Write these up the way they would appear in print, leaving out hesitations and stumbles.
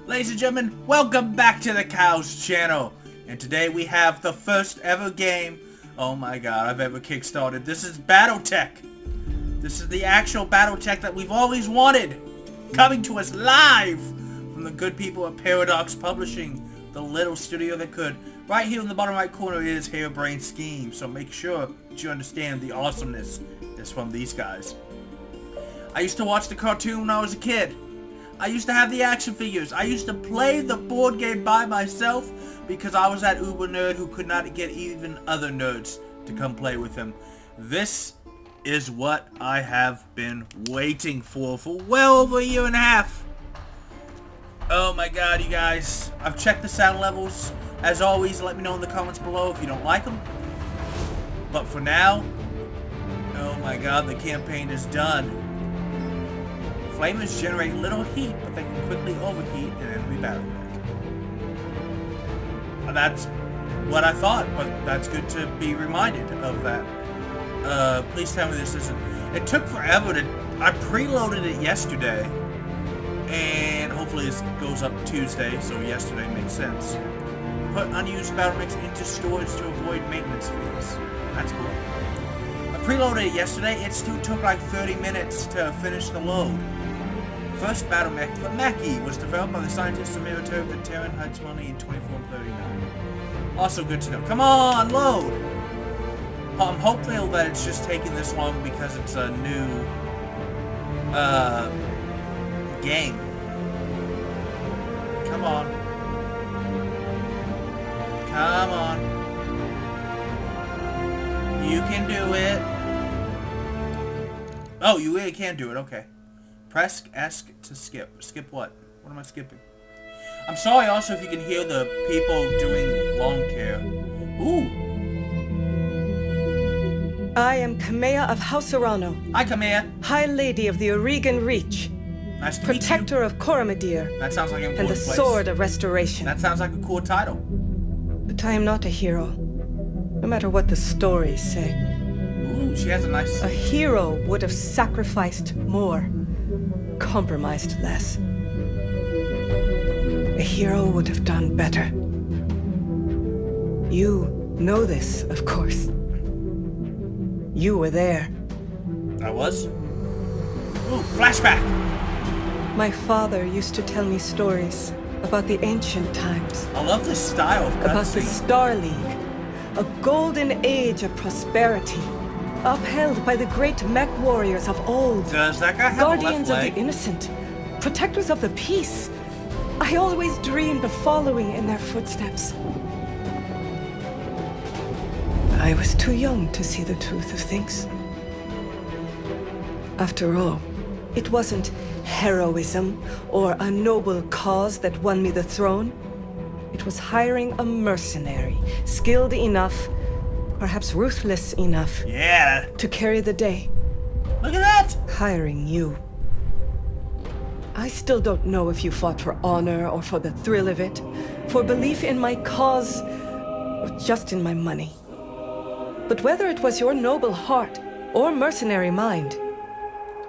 Ladies and gentlemen, welcome back to the Cows channel. And today we have the first ever game, oh my god, I've ever kickstarted. This is Battletech. This is the actual Battletech that we've always wanted. Coming to us live from the good people at Paradox Publishing, the little studio that could. Right here in the bottom right corner is Harebrained Scheme, so make sure that you understand the awesomeness is from these guys. I used to watch the cartoon when I was a kid. I used to have the action figures. I used to play the board game by myself because I was that uber nerd who could not get even other nerds to come play with him. This is what I have been waiting for well over a year and a half. Oh my god, you guys. I've checked the sound levels. As always, let me know in the comments below if you don't like them. But for now, oh my god, the campaign is done. Flamers generate little heat, but they can quickly overheat an enemy battle mech. That's what I thought, but that's good to be reminded of that. Please tell me this isn't... It took forever to... I preloaded it yesterday, and hopefully this goes up Tuesday, so yesterday makes sense. Put unused battle mechs into storage to avoid maintenance fees. That's cool. I preloaded it yesterday. It still took like 30 minutes to finish the load. First battle mech, the Mechie, was developed by the scientists of military of the Terran Heights Money in 2439. Also good to know. Come on, load! I'm hopeful that it's just taking this long because it's a new game. Come on. Come on. You can do it. Oh, you really can do it, okay. Press ask to skip. Skip what? What am I skipping? I'm sorry also if you can hear the people doing lawn care. Ooh. I am Kamea of House Arano. Hi, Kamea. High Lady of the Oregon Reach. Nice to meet you. Protector of Coromidere. That sounds like an And the important place. Sword of Restoration. That sounds like a cool title. But I am not a hero. No matter what the stories say. Ooh, she has a nice... A hero would have sacrificed more. Compromised less. A hero would have done better. You know this, of course. You were there. I was? Ooh, flashback! My father used to tell me stories about the ancient times. I love this style of About the cutscene. Star League. A golden age of prosperity. Upheld by the great mech warriors of old. Does that guy have Guardians a of left leg? the innocent. Protectors of the peace. I always dreamed of following in their footsteps. I was too young to see the truth of things. After all, it wasn't heroism or a noble cause that won me the throne. It was hiring a mercenary, skilled enough, perhaps ruthless enough, Yeah. to carry the day. Look at that! Hiring you. I still don't know if you fought for honor or for the thrill of it, for belief in my cause, or just in my money. But whether it was your noble heart or mercenary mind,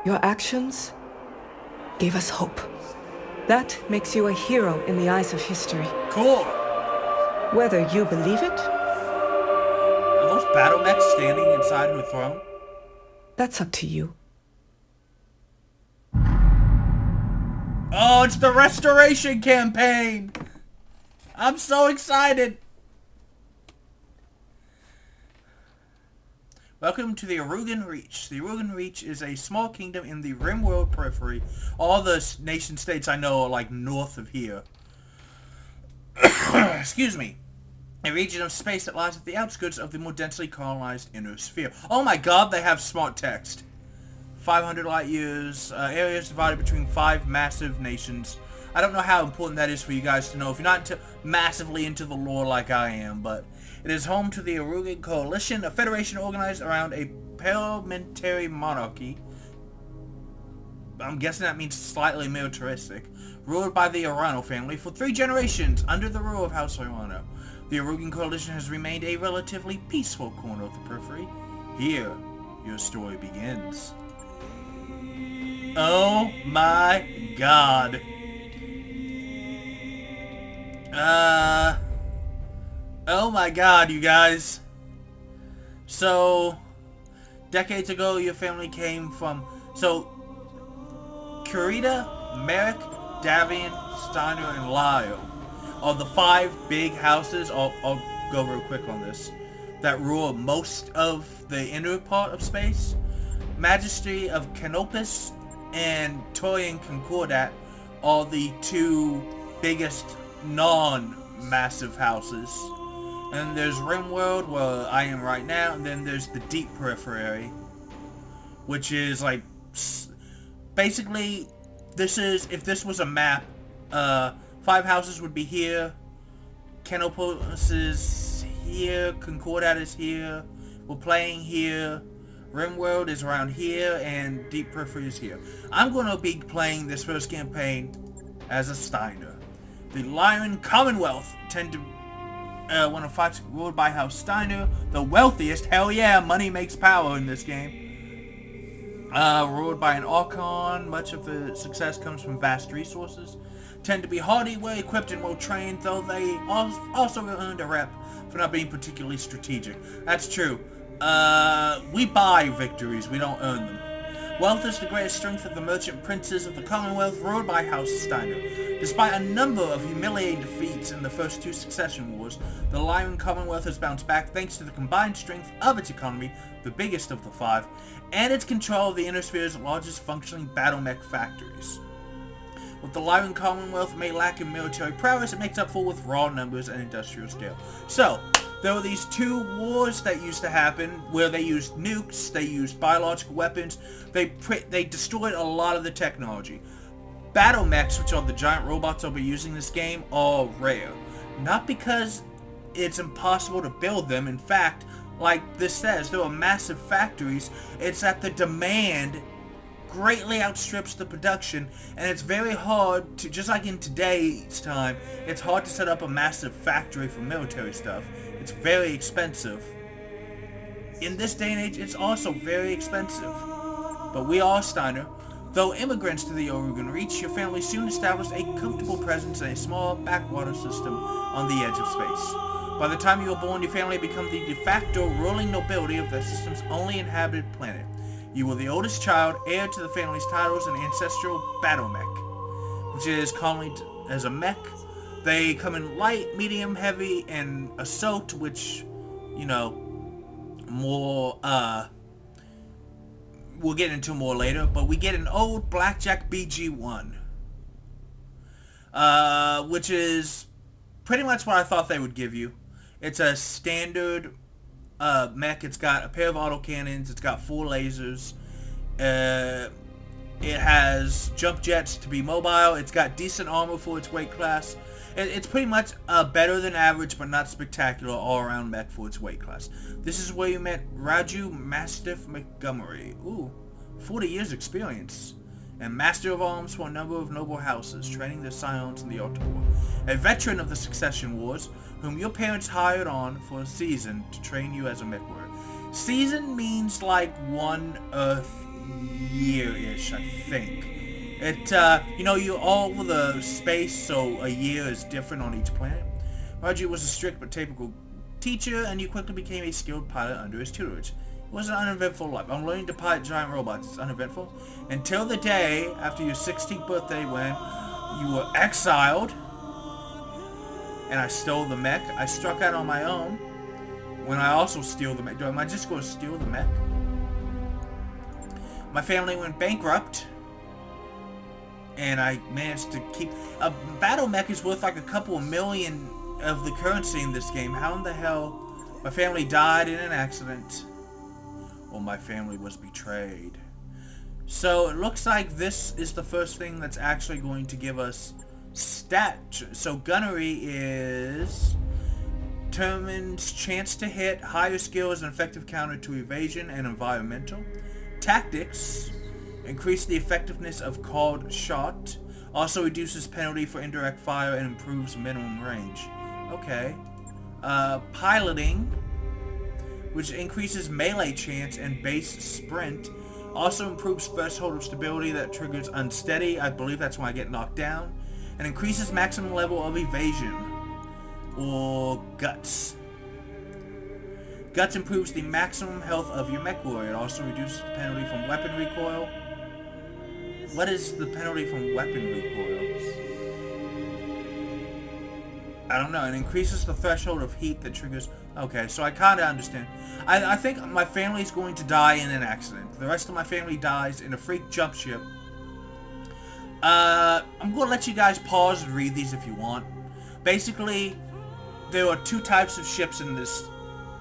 your actions gave us hope. That makes you a hero in the eyes of history. Cool. Whether you believe it, Are those battle mechs standing inside her throne? that's up to you. Oh, it's the restoration campaign! I'm so excited! Welcome to the Oregon Reach. The Oregon Reach is a small kingdom in the Rimworld periphery. All the nation states I know are like north of here. Excuse me. A region of space that lies at the outskirts of the more densely colonized inner sphere. Oh my god, they have smart text. 500 light years, areas divided between 5 massive nations. I don't know how important that is for you guys to know if you're not massively into the lore like I am, but it is home to the Oregon Coalition, a federation organized around a parliamentary monarchy. I'm guessing that means slightly militaristic, ruled by the Arano family for 3 generations under the rule of House Arano. The Oregon Coalition has remained a relatively peaceful corner of the periphery. Here, your story begins. Oh my god. Oh my god, you guys. So, decades ago, your family came from... So, Kurita, Merrick, Davian, Steiner, and Lyle are the 5 big houses, I'll go real quick on this, that rule most of the inner part of space. Majesty of Canopus and Torian Concordat are the 2 biggest non-massive houses. And there's Rimworld, where I am right now, and then there's the Deep Periphery, which is like... Basically, this is... If this was a map, 5 houses would be here, Canopus is here, Concordat is here, we're playing here, Rimworld is around here, and Deep Periphery is here. I'm going to be playing this first campaign as a Steiner. The Lyran Commonwealth tend to... one of 5 ruled by House Steiner, the wealthiest. Hell yeah, money makes power in this game. Ruled by an Archon, much of the success comes from vast resources. Tend to be hardy, well equipped, and well trained, though they also earned a rep for not being particularly strategic. That's true. We buy victories, we don't earn them. Wealth is the greatest strength of the merchant princes of the Commonwealth, ruled by House Steiner. Despite a number of humiliating defeats in the first 2 succession wars, the Lyran Commonwealth has bounced back thanks to the combined strength of its economy, the biggest of the 5, and its control of the Inner Sphere's largest functioning Battletech factories. What the Lyran Commonwealth may lack in military prowess, it makes up for with raw numbers and industrial scale. So, there were these 2 wars that used to happen where they used nukes, they used biological weapons, they destroyed a lot of the technology. Battle mechs, which are the giant robots I'll be using in this game, are rare. Not because it's impossible to build them. In fact, like this says, there are massive factories. It's that the demand greatly outstrips the production, and it's very hard to, just like in today's time, it's hard to set up a massive factory for military stuff. It's very expensive. In this day and age, it's also very expensive. But we are Steiner. Though immigrants to the Oregon Reach, your family soon established a comfortable presence in a small backwater system on the edge of space. By the time you were born, your family had become the de facto ruling nobility of the system's only inhabited planet. You were the oldest child, heir to the family's titles and ancestral battle mech, which is commonly as a mech. They come in light, medium, heavy, and assault, which, you know, more, we'll get into more later, but we get an old Blackjack BG-1, which is pretty much what I thought they would give you. It's a standard mech. It's got a pair of autocannons, it's got 4 lasers, it has jump jets to be mobile, it's got decent armor for its weight class. It's pretty much better than average, but not spectacular all-around mech for its weight class. This is where you met Raju Mastiff Montgomery. Ooh, 40 years experience. And Master of Arms for a number of noble houses, training their scions in the Altar War. A veteran of the Succession Wars, whom your parents hired on for a season to train you as a mech warrior. Season means like 1 Earth year-ish, I think. It, you know, you're all over the space, so a year is different on each planet. Raju was a strict but typical teacher, and you quickly became a skilled pilot under his tutorage. It was an uneventful life. I'm learning to pilot giant robots. It's uneventful. Until the day after your 16th birthday when you were exiled, and I stole the mech. I struck out on my own when I also steal the mech. Am I just going to steal the mech? My family went bankrupt, and I managed to keep... A battle mech is worth like a couple of million of the currency in this game. How in the hell... My family died in an accident. Or my family was betrayed. So it looks like this is the first thing that's actually going to give us stat. So gunnery is... determines chance to hit, higher skills, and effective counter to evasion and environmental. Tactics... increase the effectiveness of called shot. Also reduces penalty for indirect fire and improves minimum range. Okay. Piloting, which increases melee chance and base sprint. Also improves threshold of stability that triggers unsteady. I believe that's when I get knocked down. And increases maximum level of evasion. or Guts. Guts improves the maximum health of your mech warrior. It also reduces the penalty from weapon recoil. What is the penalty from weapon recoil? I don't know. It increases the threshold of heat that triggers... Okay, so I kind of understand. I think my family's going to die in an accident. The rest of my family dies in a freak jump ship. I'm going to let you guys pause and read these if you want. Basically, there are two types of ships in this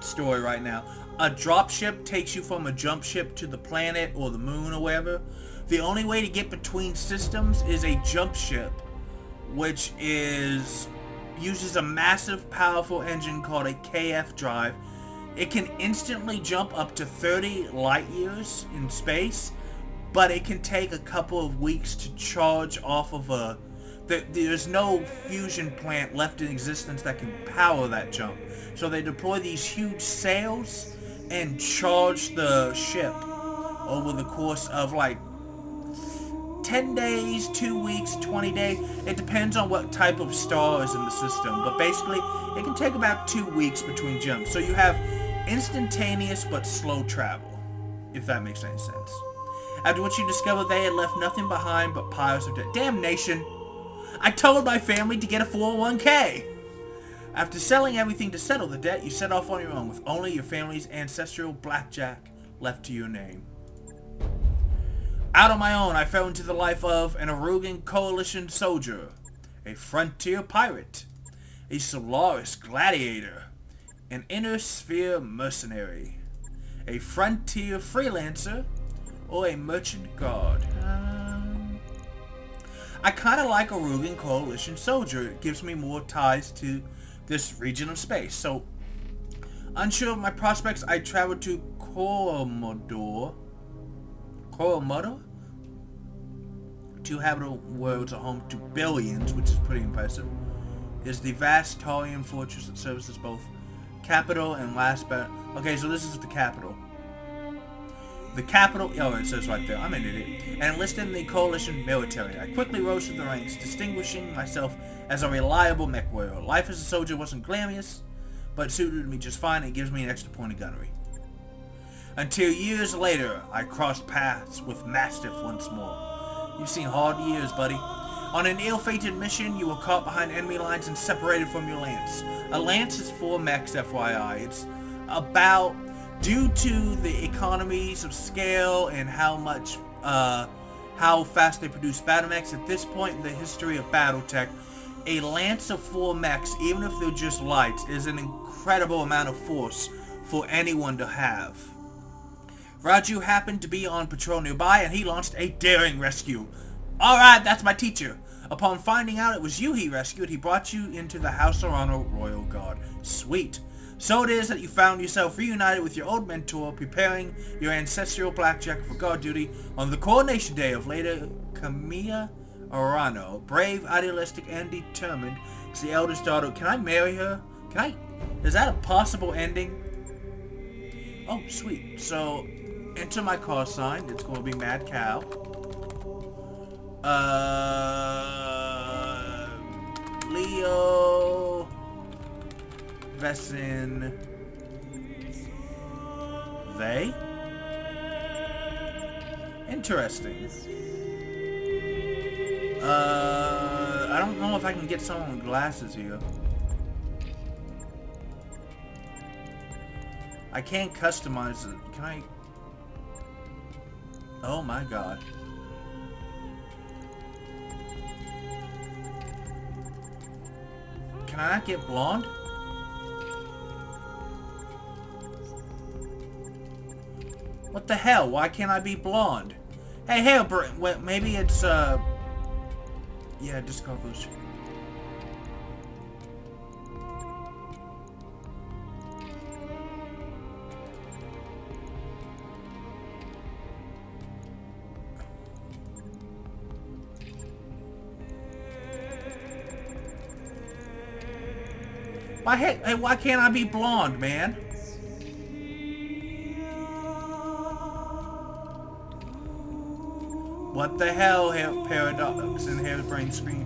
story right now. A drop ship takes you from a jump ship to the planet or the moon or wherever. The only way to get between systems is a jump ship, which uses a massive, powerful engine called a KF drive. It can instantly jump up to 30 light years in space, but it can take a couple of weeks to charge off of there's no fusion plant left in existence that can power that jump. So they deploy these huge sails and charge the ship over the course of like 10 days, 2 weeks, 20 days. It depends on what type of star is in the system. But basically, it can take about 2 weeks between jumps. So you have instantaneous but slow travel, if that makes any sense. After which you discover they had left nothing behind but piles of debt. Damnation! I told my family to get a 401k! After selling everything to settle the debt, you set off on your own with only your family's ancestral blackjack left to your name. Out on my own, I fell into the life of an Arugan Coalition soldier, a frontier pirate, a Solaris gladiator, an inner sphere mercenary, a frontier freelancer, or a merchant guard. I kind of like Arugan Coalition soldier. It gives me more ties to this region of space. So, unsure of my prospects, I traveled to Coromodor. Two habitable worlds are home to billions, which is pretty impressive. It is the vast Taulian fortress that serves as both capital and last but... Okay, so this is the capital. The capital... Oh, it says right there. I'm an idiot. And enlisted in the Coalition military. I quickly rose through the ranks, distinguishing myself as a reliable mech warrior. Life as a soldier wasn't glamorous, but suited me just fine and gives me an extra point of gunnery. Until years later, I crossed paths with Mastiff once more. You've seen hard years, buddy. On an ill-fated mission, you were caught behind enemy lines and separated from your lance. A lance is 4 mechs, FYI. It's about, due to the economies of scale and how fast they produce battle mechs, at this point in the history of Battletech, a lance of 4 mechs, even if they're just light, is an incredible amount of force for anyone to have. Raju happened to be on patrol nearby, and he launched a daring rescue. Alright, that's my teacher. Upon finding out it was you he rescued, he brought you into the House Orano Royal Guard. Sweet. So it is that you found yourself reunited with your old mentor, preparing your ancestral blackjack for guard duty on the coronation day of later Camilla Orano. Brave, idealistic, and determined as the eldest daughter. Can I marry her? Is that a possible ending? Oh, sweet. So... enter my call sign. It's going to be Mad Cow. Leo Vessin. They? Interesting. I don't know if I can get someone with glasses here. I can't customize it. Can I? Oh my god. Can I not get blonde? What the hell? Why can't I be blonde? Hey, wait, maybe it's, yeah, discard those. Why can't I be blonde, man? What the hell, Paradox and Hairbrain Screen?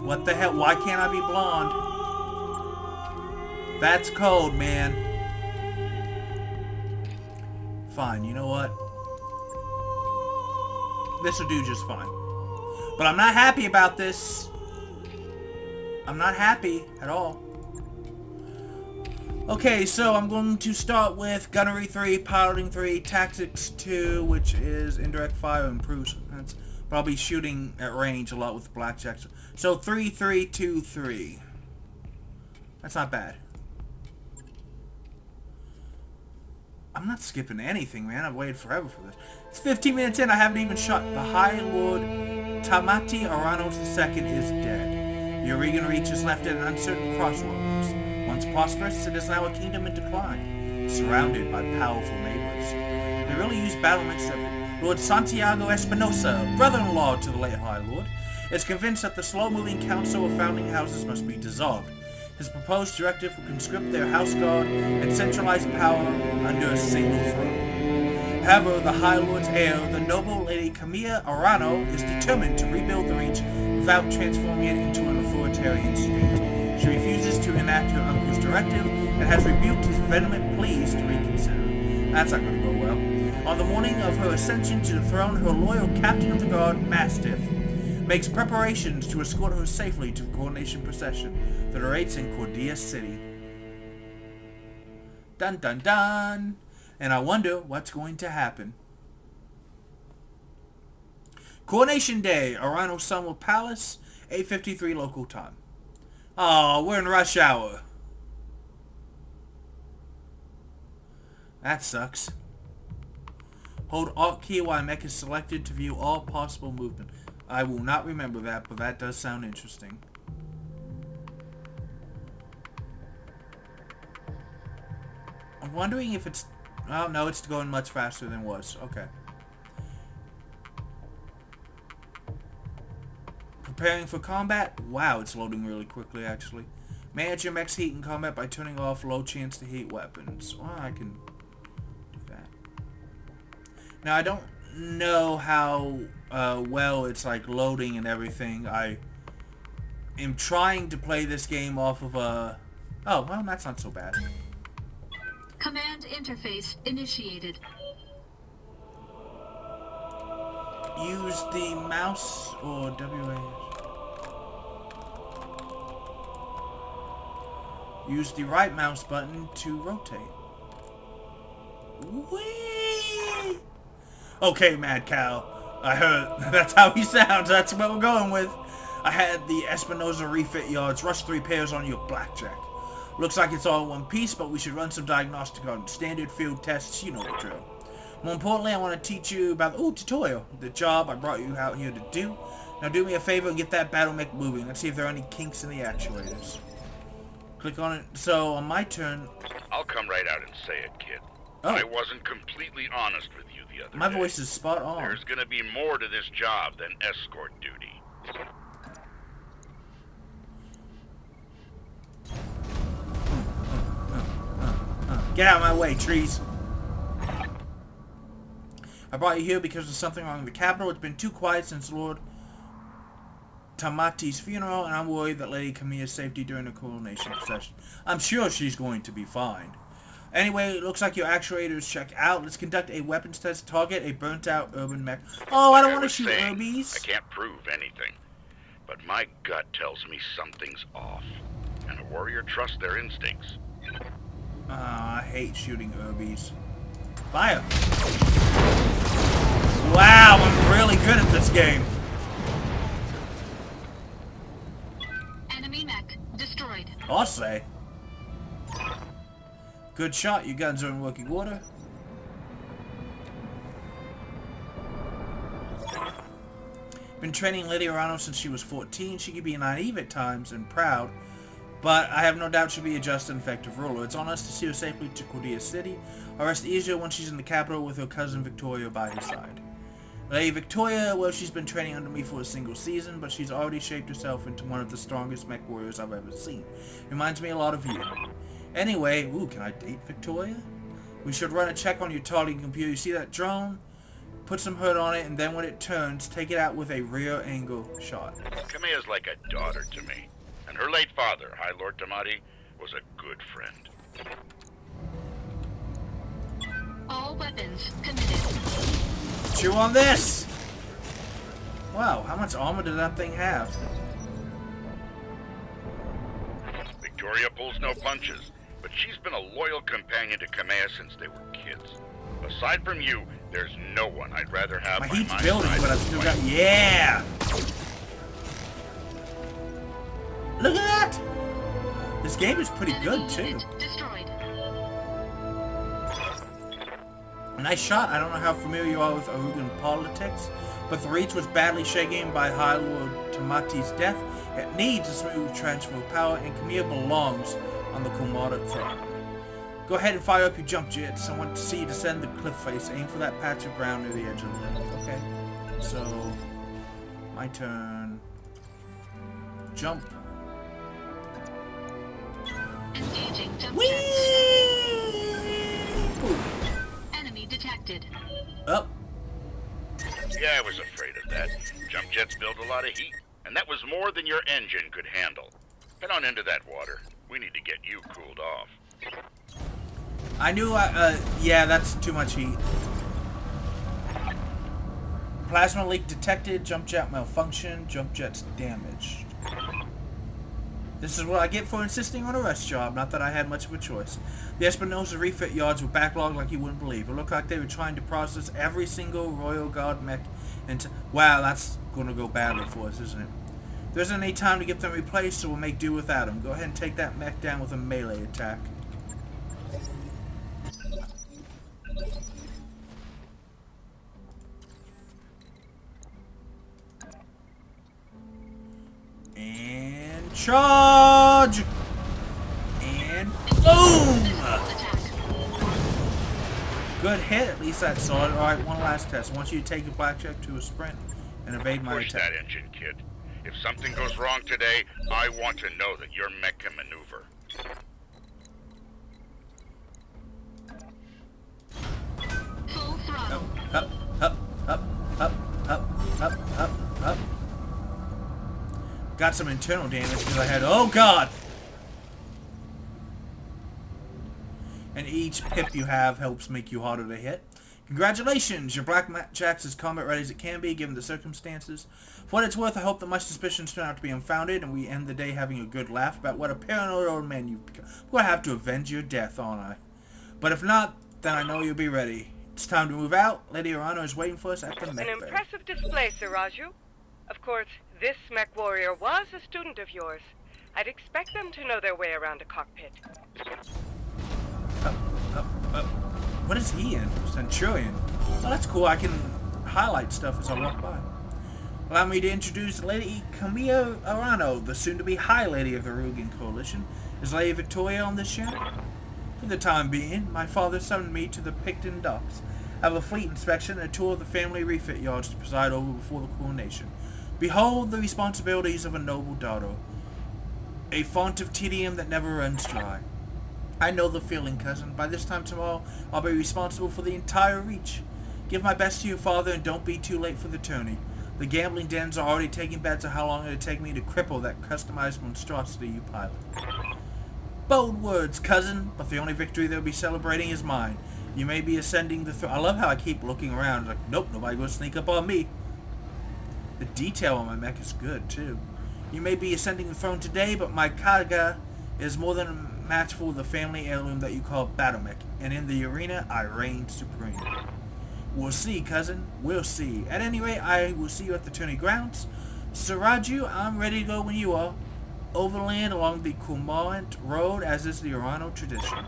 What the hell? Why can't I be blonde? That's cold, man. Fine, you know what? This'll do just fine. But I'm not happy about this. I'm not happy at all. Okay, so I'm going to start with Gunnery 3, Piloting 3, Tactics 2, which is Indirect Fire improves. But I'll be shooting at range a lot with Blackjack. So 3, 3, 2, 3. That's not bad. I'm not skipping anything, man. I've waited forever for this. It's 15 minutes in. I haven't even shot. The High Lord Tamati Aranos II is dead. The Oregon Reach is left at an uncertain crossroads. Once prosperous, it is now a kingdom in decline, surrounded by powerful neighbors. They really use battle mix driven. Lord Santiago Espinosa, brother-in-law to the late High Lord, is convinced that the slow-moving council of founding houses must be dissolved. His proposed directive will conscript their house guard and centralize power under a single throne. However, the High Lord's heir, the noble Lady Camilla Arano, is determined to rebuild the Reach without transforming it into an authoritarian state. She refuses to enact her uncle's directive and has rebuked his vehement pleas to reconsider. That's not going to go well. On the morning of her ascension to the throne, her loyal captain of the guard, Mastiff, makes preparations to escort her safely to the coronation procession that awaits in Cordia City. Dun dun dun! And I wonder what's going to happen. Coronation Day, Arano Summer Palace, 8:53 local time. Oh, we're in rush hour. That sucks. Hold Alt key while mech is selected to view all possible movement. I will not remember that, but that does sound interesting. I'm wondering if it's... Oh, no, it's going much faster than it was. Okay. Preparing for combat? Wow, it's loading really quickly, actually. Manage your mech's heat in combat by turning off low chance to heat weapons. Well, I can do that. Now, I don't know how well it's like loading and everything. I am trying to play this game off of a... Oh, well, that's not so bad. Command interface initiated. Use the mouse or WAS. Use the right mouse button to rotate. Whee! Okay, Mad Cow. I heard. That's how he sounds. That's what we're going with. I had the Espinosa refit yards. Rush 3 pairs on your Blackjack. Looks like it's all in one piece, but we should run some diagnostic on standard field tests. You know the drill. More importantly, I want to teach you about the tutorial. The job I brought you out here to do. Now do me a favor and get that battle mech moving. Let's see if there are any kinks in the actuators. Click on it. So on my turn... I'll come right out and say it, kid. Oh. I wasn't completely honest with you the other My day. voice is spot on. There's gonna be more to this job than escort duty. Get out of my way, trees. I brought you here because there's something wrong in the capital. It's been too quiet since Lord Tamati's funeral, and I'm worried that Lady Camilla's safety during the coronation procession. I'm sure she's going to be fine. Anyway, it looks like your actuators check out. Let's conduct a weapons test. Target a burnt-out urban mech. Oh, I don't want to shoot Urbies. I can't prove anything, but my gut tells me something's off, and a warrior trusts their instincts. I hate shooting Urbies. Fire! Wow, I'm really good at this game. Enemy mech destroyed. I'll say. Good shot. Your guns are in working order. Been training Lady Arano since she was 14. She can be naive at times and proud, but I have no doubt she'll be a just and effective ruler. It's on us to see her safely to Cordia City. I'll rest easier when she's in the capital with her cousin Victoria by her side. Lady Victoria, well, she's been training under me for a single season, but she's already shaped herself into one of the strongest mech warriors I've ever seen. Reminds me a lot of you. Anyway, ooh, can I date Victoria? We should run a check on your targeting computer. You see that drone? Put some hurt on it, and then when it turns, take it out with a rear angle shot. Camilla's like a daughter to me. And her late father, High Lord Tamati, was a good friend. All weapons committed. Chew on this! Wow, how much armor did that thing have? Victoria pulls no punches, but she's been a loyal companion to Kamea since they were kids. Aside from you, there's no one I'd rather have My by heat's my building, side but I've than still Dwayne. got... Yeah! Look at that! This game is pretty good, too. Unit destroyed. A nice shot. I don't know how familiar you are with Arugan politics, but the reach was badly shaken by High Lord Tamati's death. It needs a smooth transfer of power, and Kamea belongs on the Kumada throne. Go ahead and fire up your jump jets. I want to see you descend the cliff face. Aim for that patch of ground near the edge of the lake. Okay. So, my turn. Jump. Engaging jump Whee! jets. Enemy detected. Up. Yeah, I was afraid of that. Jump jets build a lot of heat, and that was more than your engine could handle. Head on into that water. We need to get you cooled off. I knew yeah, that's too much heat. Plasma leak detected, jump jet malfunction, jump jets damaged. This is what I get for insisting on a rest job, not that I had much of a choice. The Espinosa refit yards were backlogged like you wouldn't believe. It looked like they were trying to process every single Royal Guard mech into... Wow, that's gonna go badly for us, isn't it? There isn't any time to get them replaced, so we'll make do without them. Go ahead and take that mech down with a melee attack. And charge! And boom! Attack. Good hit, at least that's solid. Alright, one last test. I want you to take your blackjack to a sprint and evade my Push attack. that engine, kid. If something goes wrong today, I want to know that your mech can maneuver. Full throttle. Up, up, up, up, up, up, up, up. Got some internal damage because I had... Oh, God! And each pip you have helps make you harder to hit. Congratulations! Your blackjack's as combat ready as it can be, given the circumstances. For what it's worth, I hope that my suspicions turn out to be unfounded, and we end the day having a good laugh about what a paranoid old man you've become. I'm going to have to avenge your death, aren't I? But if not, then I know you'll be ready. It's time to move out. Lady Arano is waiting for us at the mech An bay. impressive display, Sir Raju. Of course, this mech warrior was a student of yours. I'd expect them to know their way around a cockpit. What is he in? Centurion. Oh, that's cool. I can highlight stuff as I walk by. Allow me to introduce Lady Kamea Arano, the soon-to-be High Lady of the Rugen Coalition. Is Lady Victoria on this ship? For the time being, my father summoned me to the Picton docks. I have a fleet inspection and a tour of the family refit yards to preside over before the coronation. Behold the responsibilities of a noble daughter. A font of tedium that never runs dry. I know the feeling, cousin. By this time tomorrow, I'll be responsible for the entire reach. Give my best to your father and don't be too late for the tourney. The gambling dens are already taking bets on how long it'll take me to cripple that customized monstrosity you pilot. Bold words, cousin, but the only victory they'll be celebrating is mine. You may be ascending the throne. I love how I keep looking around. Like, nope, nobody gonna sneak up on me. The detail on my mech is good, too. You may be ascending the throne today, but my Kaga is more than a match for the family heirloom that you call Battletech, and in the arena, I reign supreme. We'll see, cousin. We'll see. At any rate, I will see you at the tourney grounds. Sir Raju, I'm ready to go when you are. Overland along the Kumant Road, as is the Arano tradition.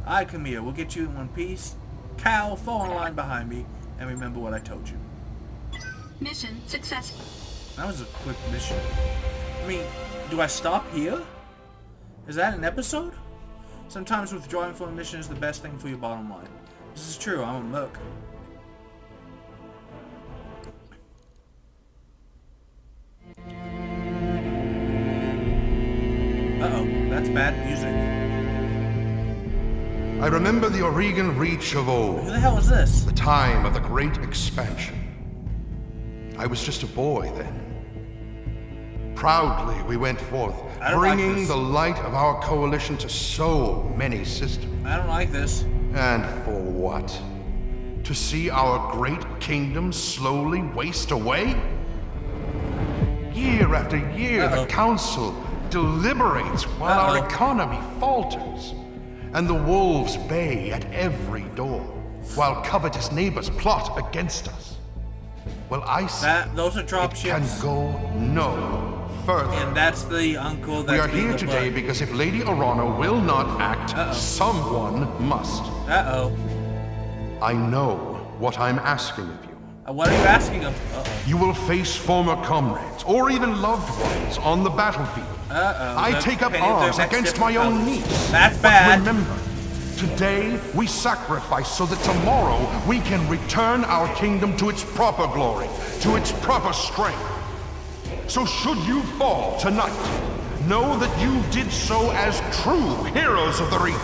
Aye, Kamea, we'll get you in one piece. Cal, fall in line behind me, and remember what I told you. Mission successful. That was a quick mission. I mean, do I stop here? Is that an episode? Sometimes withdrawing from a mission is the best thing for your bottom line. This is true, I'm a merc. Uh-oh, that's bad music. I remember the Oregon Reach of Who old, the hell is this? the time of the Great Expansion. I was just a boy then. Proudly we went forth, I don't like bringing this. the light of our coalition to so many systems. I don't like this. And for what? To see our great kingdom slowly waste away? Year after year, the council deliberates while our economy falters, and the wolves bay at every door, while covetous neighbors plot against us. Well, I say Those are drop it ships. can go no further. And that's the uncle that's We are being here a today bug. because if Lady Arana will not act, someone must. Uh-oh. I know what I'm asking of you. What are you asking him? Uh-oh. You will face former comrades, or even loved ones, on the battlefield. Uh-oh. I They're take up painting their arms necks against different my own colors. niece. That's But bad. remember, today we sacrifice so that tomorrow we can return our kingdom to its proper glory, to its proper strength. So should you fall tonight, know that you did so as true heroes of the Reach.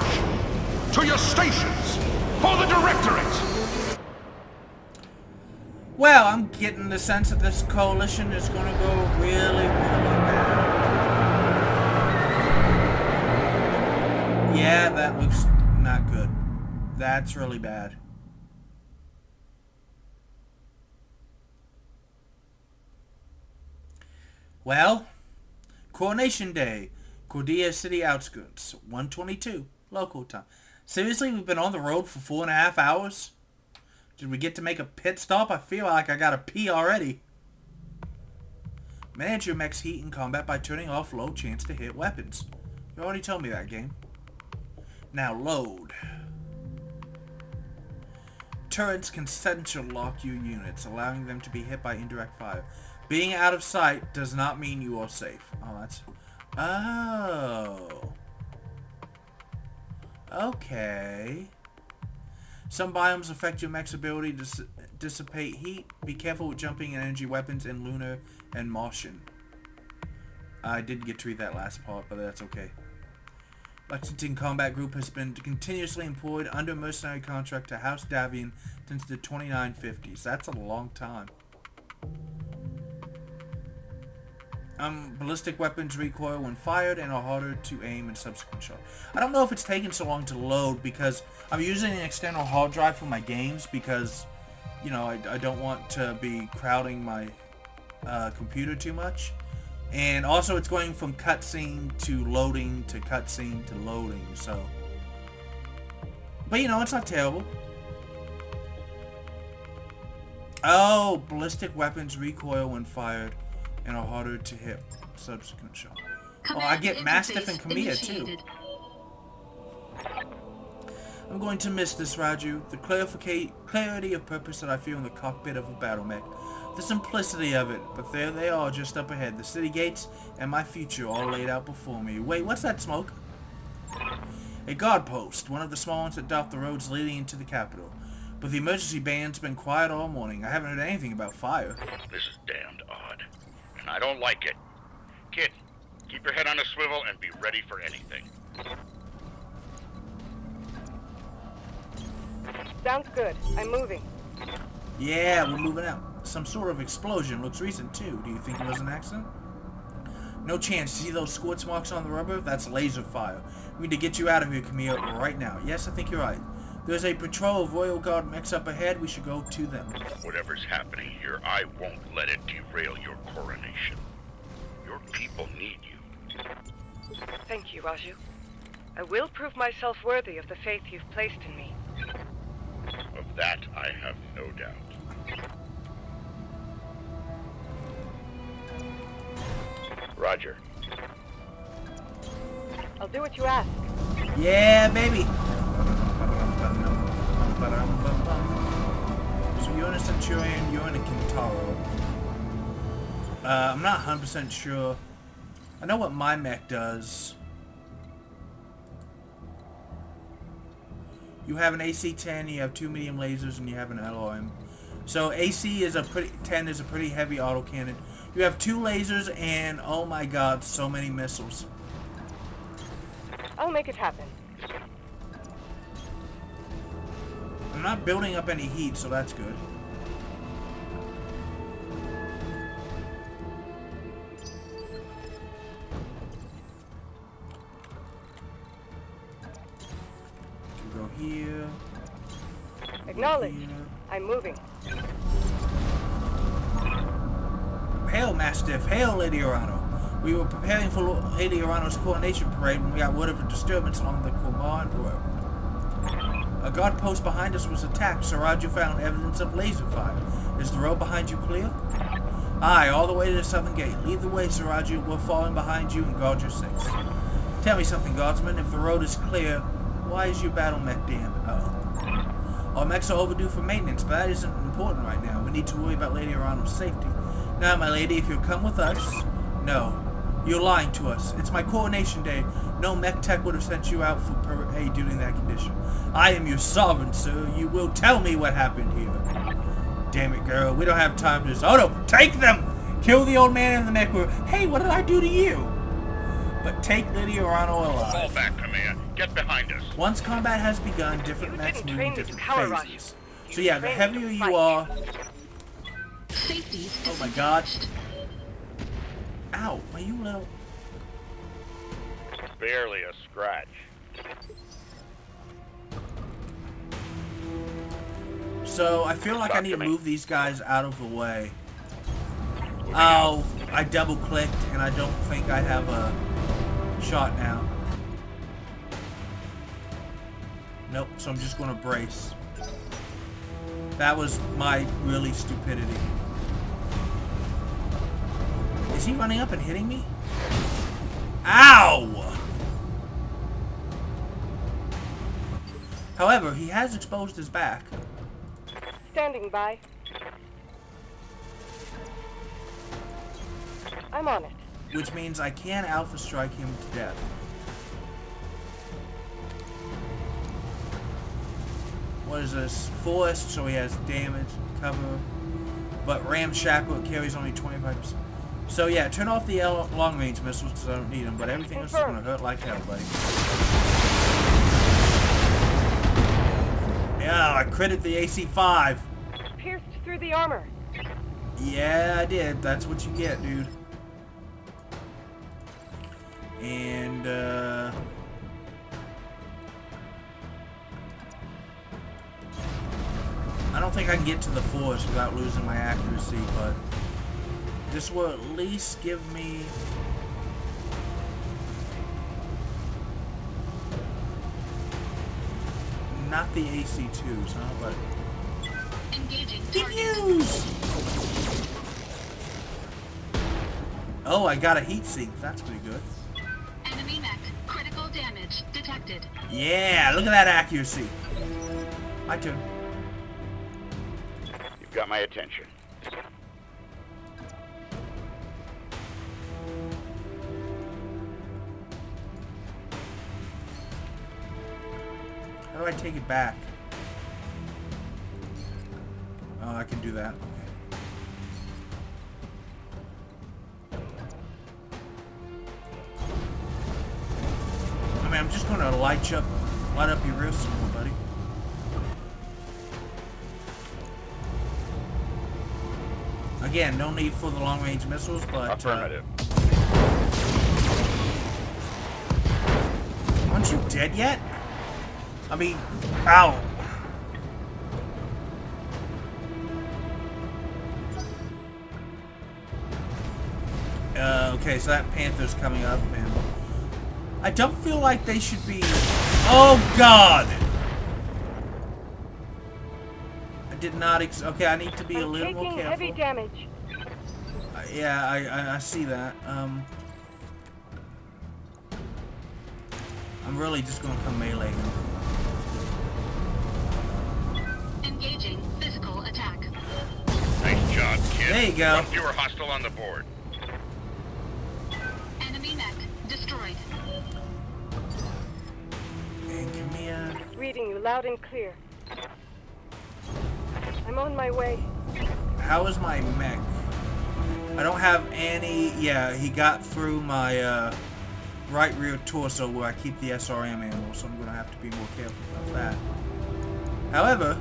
To your stations, for the Directorate! Well, I'm getting the sense that this coalition is going to go really, really bad. Yeah, that looks not good. That's really bad. Well, Coronation Day, Cordia City outskirts, 1:22 local time. Seriously, we've been on the road for 4.5 hours? Did we get to make a pit stop? I feel like I got to pee already. Manage your mech's heat in combat by turning off low chance to hit weapons. You already told me that, game. Now load. Turrets can sensor lock your units, allowing them to be hit by indirect fire. Being out of sight does not mean you are safe. Oh, that's... Oh. Okay. Some biomes affect your mech's ability to dissipate heat. Be careful with jumping and energy weapons in Lunar and Martian. I didn't get to read that last part, but that's okay. Lexington Combat Group has been continuously employed under mercenary contract to House Davian since the 2950s. That's a long time. Ballistic weapons recoil when fired and are harder to aim in subsequent shot. I don't know if it's taking so long to load because I'm using an external hard drive for my games because, you know, I don't want to be crowding my computer too much. And also it's going from cutscene to loading to cutscene to loading, so. But you know, it's not terrible. Oh, ballistic weapons recoil when fired and are harder to hit subsequent shot. Oh, I get Mastiff and Kamiya too. I'm going to miss this, Raju. The clarity of purpose that I feel in the cockpit of a battle mech. The simplicity of it. But there they are, just up ahead. The city gates and my future all laid out before me. Wait, what's that smoke? A guard post. One of the small ones that dot the roads leading into the capital. But the emergency band's been quiet all morning. I haven't heard anything about fire. This is damned odd, and I don't like it. Kid, keep your head on a swivel and be ready for anything. Sounds good. I'm moving. Yeah, we're moving out. Some sort of explosion. Looks recent, too. Do you think it was an accident? No chance. See those scorch marks on the rubber? That's laser fire. We need to get you out of here, Camille, right now. Yes, I think you're right. There's a patrol of Royal Guard mechs up ahead. We should go to them. Whatever's happening here, I won't let it derail your coronation. Your people need you. Thank you, Raju. I will prove myself worthy of the faith you've placed in me. Of that, I have no doubt. Roger. I'll do what you ask. Yeah, baby. So you're in a Centurion, you're in a Kintaro. I'm not 100% sure. I know what my mech does. You have an AC-10, you have 2 medium lasers, and you have an LRM. So AC is a pretty 10 is a pretty heavy autocannon. You have 2 lasers and oh my god, so many missiles. I'll make it happen. I'm not building up any heat, so that's good. here. Acknowledged. Here. I'm moving. Hail, Mastiff. Hail, Lady Orano. We were preparing for Lady Orano's coronation parade when we got word of a disturbance along the Command Road. A guard post behind us was attacked. Saraju found evidence of laser fire. Is the road behind you clear? Aye, all the way to the southern gate. Lead the way, Saraju. We're following behind you and guard your six. Tell me something, guardsman. If the road is clear, why is your battle mech damaged? Our mechs are overdue for maintenance, but that isn't important right now. We need to worry about Lady Orano's safety. Now, my lady, if you'll come with us... No. You're lying to us. It's my coronation day. No mech tech would have sent you out for parade during that condition. I am your sovereign, sir. You will tell me what happened here. Damn it, girl. We don't have time to... Oh, no! Take them! Kill the old man in the mech. Hey, what did I do to you? But take Lady Orano alive. Fall back, Kamea. Get behind us. Once combat has begun, different mechs move in different power phases. So yeah, the heavier you are... Safety. Oh my god. Ow, are you little... Barely a scratch. So, I feel like I Talk need to to me. move these guys out of the way. Oh, I double-clicked, and I don't think I have a shot now. Nope, so I'm just going to brace. That was my really stupidity. Is he running up and hitting me? Ow! However, he has exposed his back. Standing by. I'm on it. Which means I can alpha strike him to death. What is this? Forced, so he has damage, cover. But ramshackle, it carries only 25%. So yeah, turn off the long-range missiles because I don't need them, but everything else is going to hurt like hell, buddy. Yeah, I critted the AC-5. Pierced through the armor. Yeah, I did. That's what you get, dude. And, I don't think I can get to the force without losing my accuracy, but this will at least give me... Not the AC2s, huh? But... Engaging target. Diffuse! Oh, I got a heat sink. That's pretty good. Enemy mech. Critical damage detected. Yeah, look at that accuracy. My turn. You've got my attention. How do I take it back? Oh, I can do that. I mean, I'm just gonna light up your wrist some more, buddy. Again, no need for the long-range missiles, but Affirmative. aren't you dead yet? I mean, ow. Okay, so that Panther's coming up, and I don't feel like they should be... Oh, God! I did not okay, I need to be a little more careful. Heavy damage. Yeah, I see that. I'm really just gonna come melee him. Engaging physical attack. Nice job, kid. There you go. One fewer hostile on the board. Enemy mech destroyed. And come here. Reading you loud and clear. I'm on my way. How is my mech? I don't have any... Yeah, he got through my right rear torso where I keep the SRM ammo, so I'm going to have to be more careful about that. However...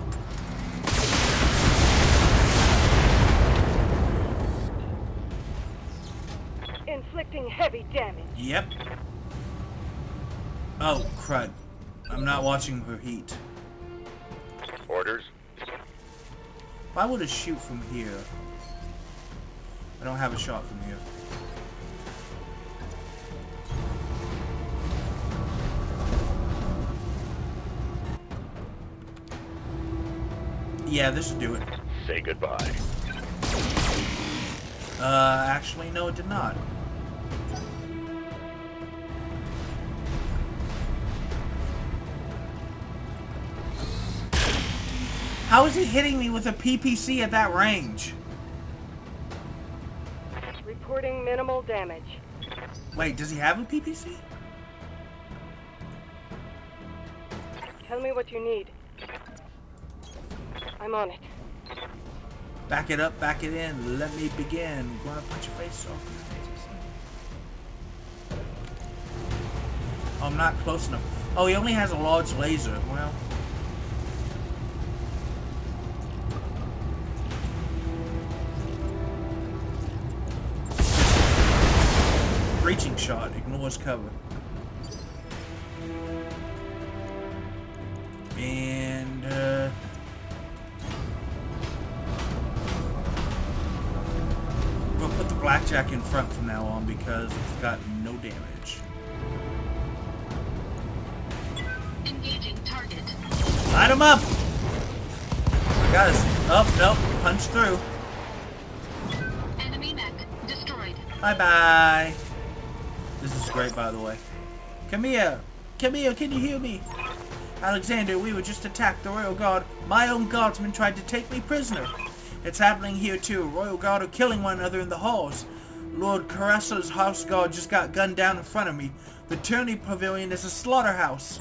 Inflicting heavy damage. Yep. Oh, crud. I'm not watching her heat. orders? If I were to shoot from here, I don't have a shot from here. Yeah, this should do it. Say goodbye. Actually, no, it did not. How is he hitting me with a PPC at that range? Reporting minimal damage. Wait, does he have a PPC? Tell me what you need. I'm on it. Back it up, back it in. Let me begin. Gonna punch your face off. Oh, I'm not close enough. Oh, he only has a large laser. Well. Breaching shot. Ignores cover. And, we'll put the blackjack in front from now on because it's got no damage. Engaging target. Light him up! I got his... Oh, nope. Punch through. Enemy mech destroyed. Bye-bye. This is great, by the way. Come here. Come here. Can you hear me? Alexander, we were just attacked. The Royal Guard. My own guardsmen tried to take me prisoner. It's happening here, too. Royal Guard are killing one another in the halls. Lord Caresso's house guard just got gunned down in front of me. The Tourney Pavilion is a slaughterhouse.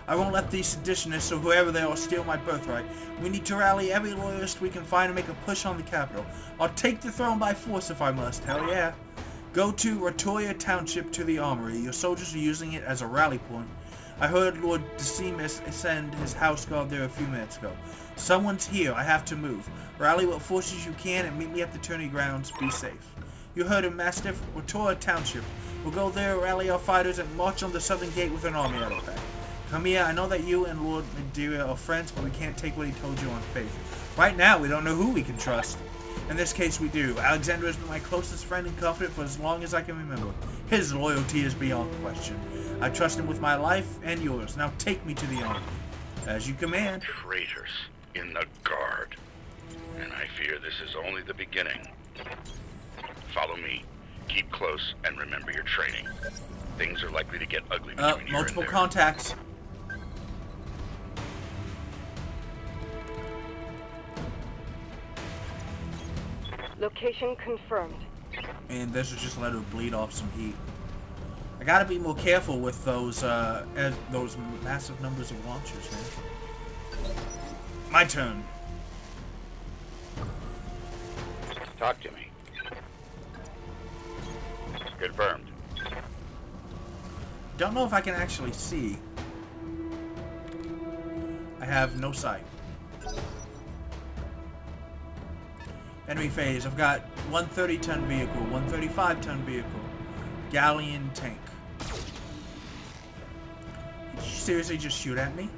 I won't let these seditionists or whoever they are steal my birthright. We need to rally every loyalist we can find and make a push on the capital. I'll take the throne by force if I must. Hell yeah. Go to Ratoya Township to the armory. Your soldiers are using it as a rally point. I heard Lord Decimus send his house guard there a few minutes ago. Someone's here. I have to move. Rally what forces you can and meet me at the tourney grounds. Be safe. You heard him, Mastiff. Ratoya Township. We'll go there, rally our fighters, and march on the southern gate with an army out of that. Kamiya, I know that you and Lord Madeira are friends, but we can't take what he told you on faith. Right now, we don't know who we can trust. In this case, we do. Alexander has been my closest friend and confidant for as long as I can remember. His loyalty is beyond question. I trust him with my life and yours. Now take me to the army. As you command. Traitors in the guard. And I fear this is only the beginning. Follow me. Keep close and remember your training. Things are likely to get ugly between here multiple and there. contacts. Location confirmed. And this will just let her bleed off some heat. I gotta be more careful with those massive numbers of launchers, man. My turn. Talk to me. Confirmed. Don't know if I can actually see. I have no sight. Enemy phase. I've got 130-ton vehicle, 135-ton vehicle, galleon tank. Did you seriously just shoot at me?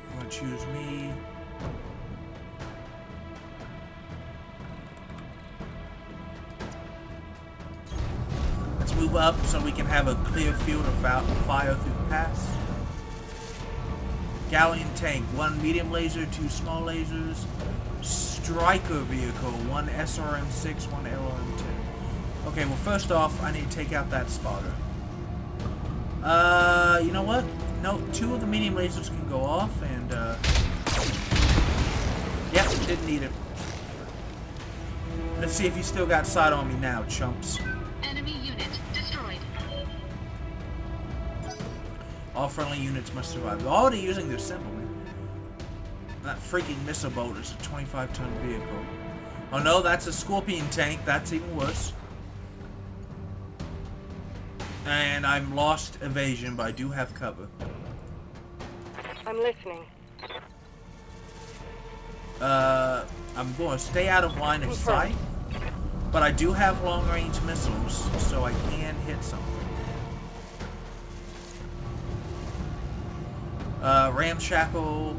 I'm gonna choose me. Let's move up so we can have a clear field of fire through the pass. Galleon tank, 1 medium laser, 2 small lasers. Striker vehicle, 1 SRM-6, 1 LRM-10. Okay, well first off, I need to take out that spotter. You know what? No, 2 of the medium lasers can go off, and yep, didn't need it. Let's see if you still got sight on me now, chumps. Enemy unit destroyed. All friendly units must survive. They're already using their symbol, man. That freaking missile boat is a 25-ton vehicle. Oh no, that's a Scorpion tank. That's even worse. And I'm lost evasion, but I do have cover. I'm listening. I'm going to stay out of line of sight, but I do have long-range missiles, so I can hit something. Ramshackle,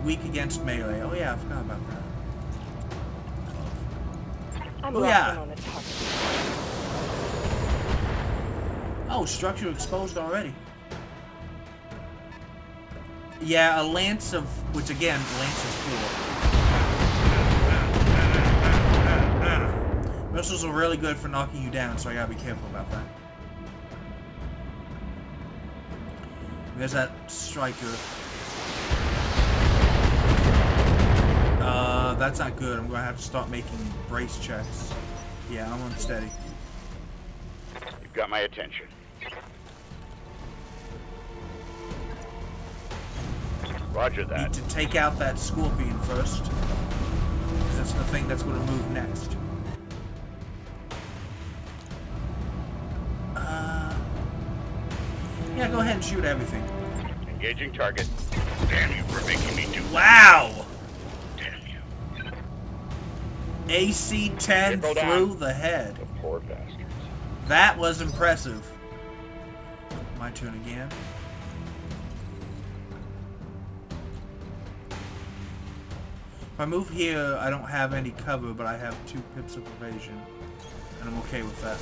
weak against melee. Oh yeah, I forgot about that. I'm Oh, locking yeah. on a target. Oh, structure exposed already. Yeah, a lance of, which again, lance is cool. Missiles are really good for knocking you down, so I gotta be careful about that. There's that striker. That's not good. I'm gonna have to start making brace checks. Yeah, I'm unsteady. You've got my attention. Roger Need that. to take out that scorpion first. 'Cause that's the thing that's gonna move next. Yeah, go ahead and shoot everything. Engaging target. Damn you for making me do. Wow! Damn you. AC-10 Go down. through the head. The poor bastards. That was impressive. My turn again. If I move here, I don't have any cover, but I have 2 pips of evasion. And I'm okay with that.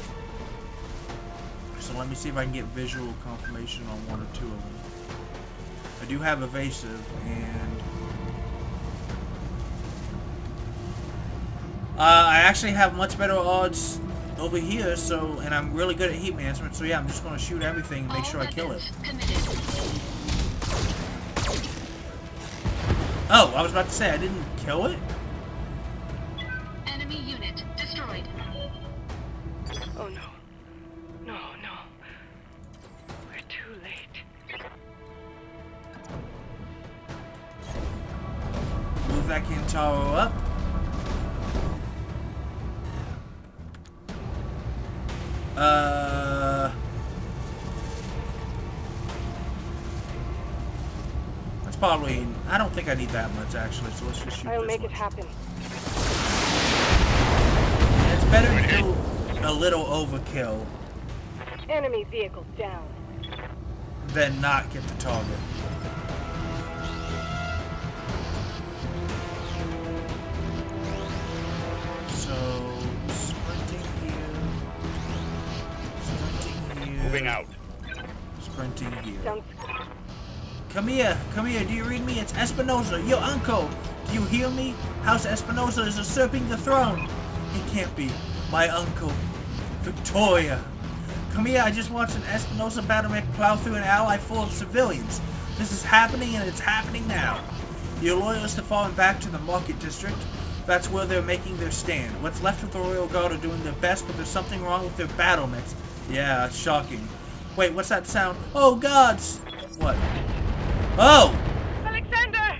So let me see if I can get visual confirmation on 1 or 2 of them. I do have evasive, and I actually have much better odds over here, so, and I'm really good at heat management, so yeah, I'm just gonna shoot everything and make sure I kill it. Oh, I was about to say, I didn't kill it? Enemy unit destroyed. Oh no. No, no. We're too late. Move that Kintaro up. That's probably, I don't think I need that much actually, so let's just shoot I'll this make one. it happen. It's better to do a little overkill Enemy vehicle down. than not get the target. So, sprinting here. Sprinting here. Moving out. Sprinting here. Sounds Come here, do you read me? It's Espinosa, your uncle. Do you hear me? House Espinosa is usurping the throne. It can't be. My uncle. Victoria. Come here, I just watched an Espinosa Battletech plow through an ally full of civilians. This is happening, and it's happening now. Your loyalists have fallen back to the market district. That's where they're making their stand. What's left of the Royal Guard are doing their best, but there's something wrong with their battle mechs. Yeah, shocking. Wait, what's that sound? Oh, gods! What? Oh! Alexander!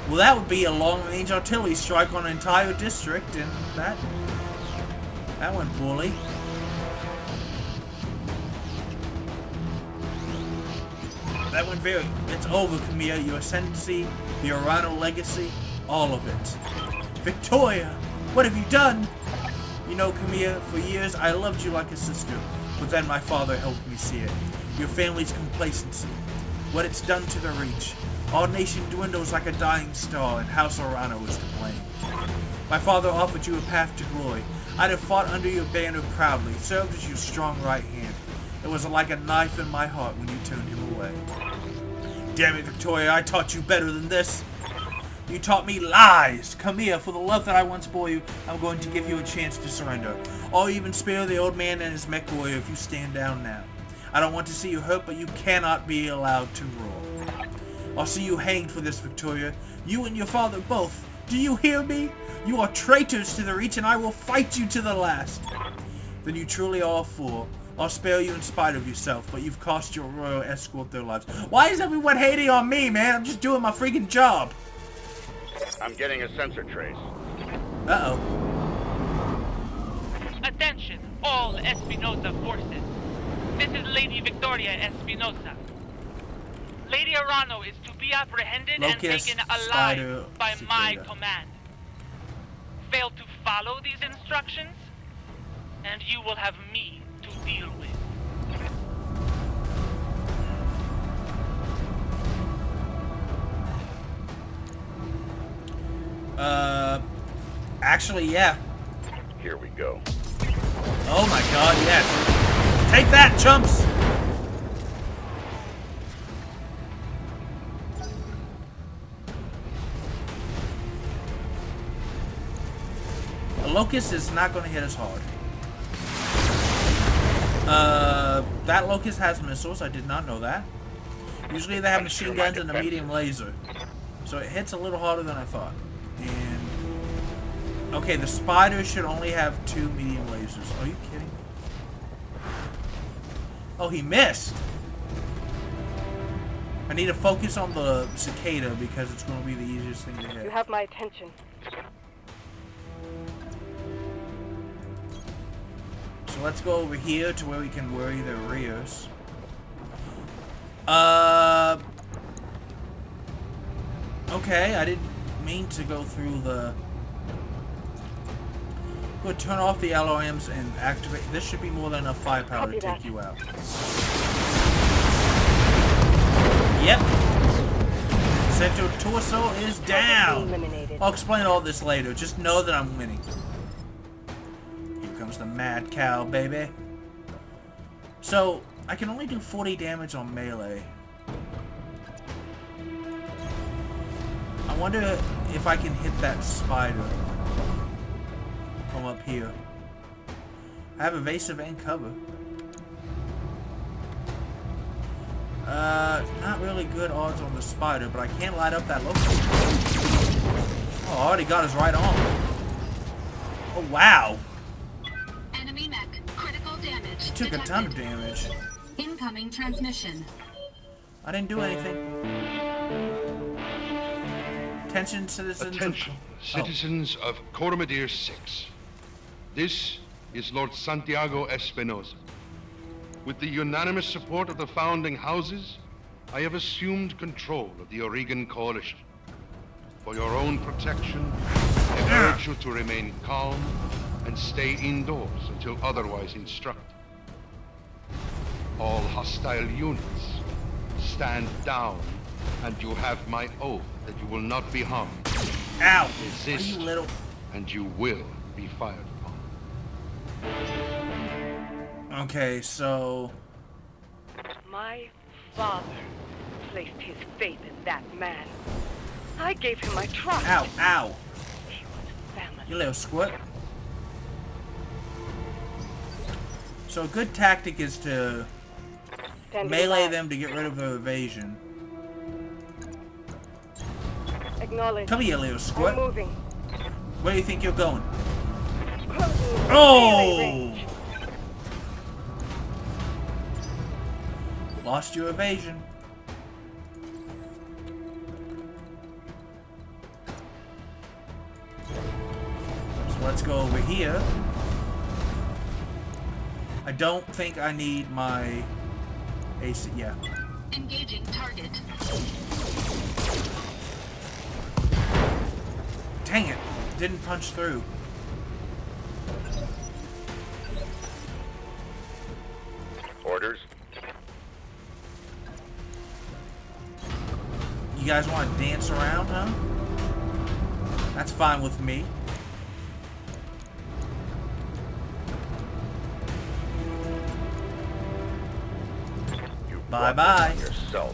Well, that would be a long-range artillery strike on an entire district, and that went poorly. That went very... It's over, Camilla. Your ascendancy, the Orano legacy, all of it. Victoria! What have you done? You know, Camilla, for years I loved you like a sister, but then my father helped me see it. Your family's complacency. What it's done to the Reach. Our nation dwindles like a dying star, and House Orano is to blame. My father offered you a path to glory. I'd have fought under your banner proudly, served as your strong right hand. It was like a knife in my heart when you turned him away. Damn it, Victoria, I taught you better than this. You taught me lies. Come here, for the love that I once bore you, I'm going to give you a chance to surrender. I'll even spare the old man and his mech warrior if you stand down now. I don't want to see you hurt, but you cannot be allowed to rule. I'll see you hanged for this, Victoria. You and your father both. Do you hear me? You are traitors to the Reach, and I will fight you to the last. Then you truly are a fool. I'll spare you in spite of yourself, but you've cost your royal escort their lives. Why is everyone hating on me, man? I'm just doing my freaking job. I'm getting a sensor trace. Uh-oh. Attention, all Espinosa forces. This is Lady Victoria Espinosa. Lady Orano is to be apprehended Locust, and taken Spider, alive by my Cicada. command. Fail to follow these instructions, and you will have me to deal with. Actually, yeah. Here we go. Oh my god, yes. Take that, chumps! The Locust is not going to hit us hard. That Locust has missiles. I did not know that. Usually they have machine guns and a medium laser. So it hits a little harder than I thought. And... okay, the Spider should only have 2 medium lasers. Are you kidding me? Oh, he missed! I need to focus on the Cicada because it's going to be the easiest thing to hit. You have my attention. So let's go over here to where we can worry their rears. Okay, I didn't mean to go through the... go turn off the LRMs and activate... this should be more than enough firepower to take you out. Yep. Center torso is down. I'll explain all this later. Just know that I'm winning. Here comes the mad cow, baby. So, I can only do 40 damage on melee. I wonder if I can hit that spider from up here. I have evasive and cover. Not really good odds on the spider, but I can light up that location. Oh, I already got his right arm. Oh, wow. Enemy mech. Critical damage. He took a ton of damage. Incoming transmission. I didn't do anything. Attention, citizens. Attention, citizens of Coromedere 6. This is Lord Santiago Espinosa. With the unanimous support of the founding houses, I have assumed control of the Oregon Coalition. For your own protection, I urge you to remain calm and stay indoors until otherwise instructed. All hostile units, stand down, and you have my oath that you will not be harmed. Ow! Resist, You little... and you will be fired upon. Okay, so... My father placed his faith in that man. I gave him my trust. Ow, ow! He was family. You little squirt. So a good tactic is to Stand melee back. them to get rid of their evasion. Acknowledge. Come here, little I'm squirt. moving. Where do you think you're going? Closing melee Oh! range. Lost your evasion. So let's go over here. I don't think I need my AC. Yeah. Engaging target. Dang it. Didn't punch through. Orders? You guys want to dance around, huh? That's fine with me. You Bye-bye. brought this on yourself.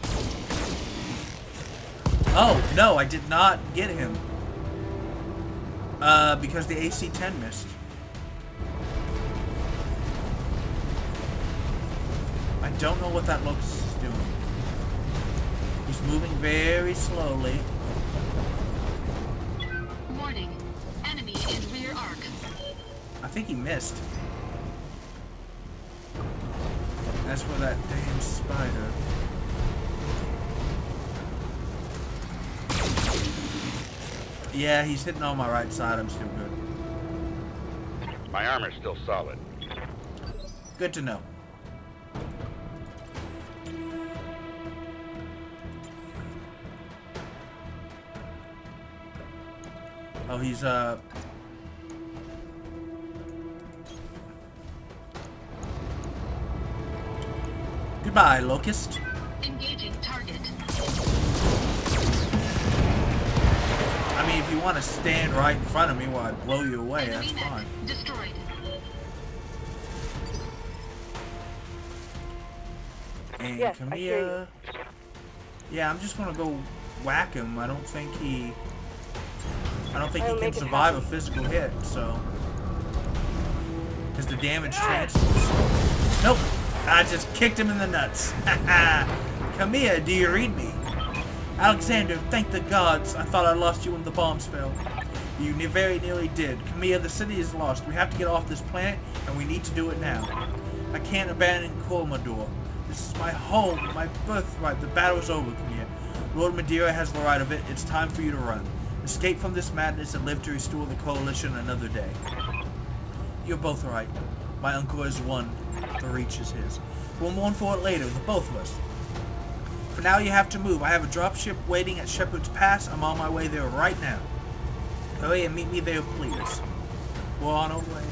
Oh, no, I did not get him. Because the AC-10 missed. I don't know what that looks is doing. He's moving very slowly. Warning. Enemy in rear arc. I think he missed. As for that damn spider. Yeah, he's hitting on my right side. I'm still good. My armor's still solid. Good to know. Oh, he's, Goodbye, Locust. Engaging target. I mean, if you want to stand right in front of me while I blow you away, that's Enemy fine. mech destroyed. And Yes, come I hear here. Yeah, I'm just gonna go whack him. I don't think he I'll can make it survive a happen. physical hit, so. Because the damage transfers. Nope. I just kicked him in the nuts. Come here, do you read me? Alexander, thank the gods. I thought I lost you when the bombs fell. You very nearly did. Camilla, the city is lost. We have to get off this planet, and we need to do it now. I can't abandon Cormador. This is my home, my birthright. The battle's over, Camilla. Lord Madeira has the right of it. It's time for you to run. Escape from this madness and live to restore the coalition another day. You're both right. My uncle has won. The reach is his. We'll mourn for it later, the both of us. For now, you have to move. I have a dropship waiting at Shepherd's Pass. I'm on my way there right now. Hurry and meet me there, please. We're on our way.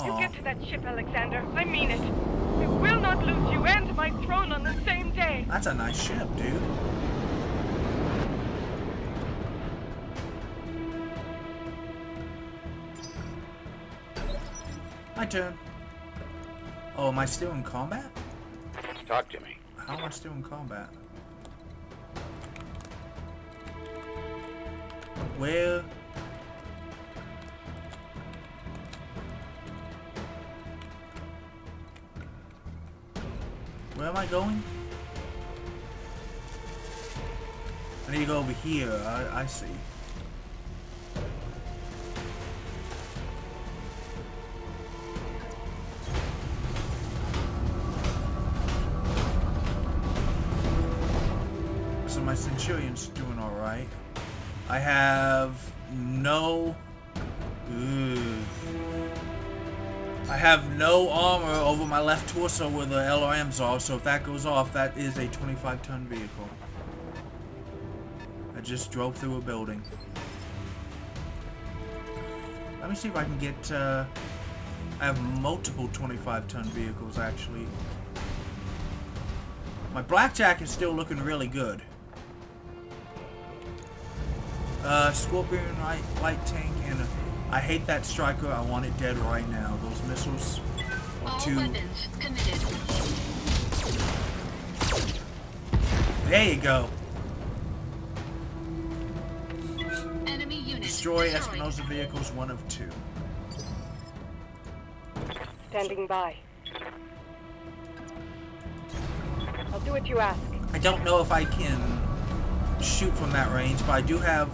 You get to that ship, Alexander. I mean it. I will not lose you and my throne on the same day. That's a nice ship, dude. My turn. Oh, am I still in combat? Talk to me. How am I still in combat? Where? Where am I going? I need to go over here. I see. So my Centurion's doing alright. I have no... I have no armor over my left torso where the LRMs are, so if that goes off, that is a 25-ton vehicle. I just drove through a building. Let me see if I can get... I have multiple 25-ton vehicles, actually. My Blackjack is still looking really good. Scorpion light tank, and I hate that striker. I want it dead right now. Those missiles are All too... weapons committed. There you go. Enemy unit Destroy destroyed. Espinosa vehicles, 1 of 2. Standing by. I'll do what you ask. I don't know if I can shoot from that range, but I do have,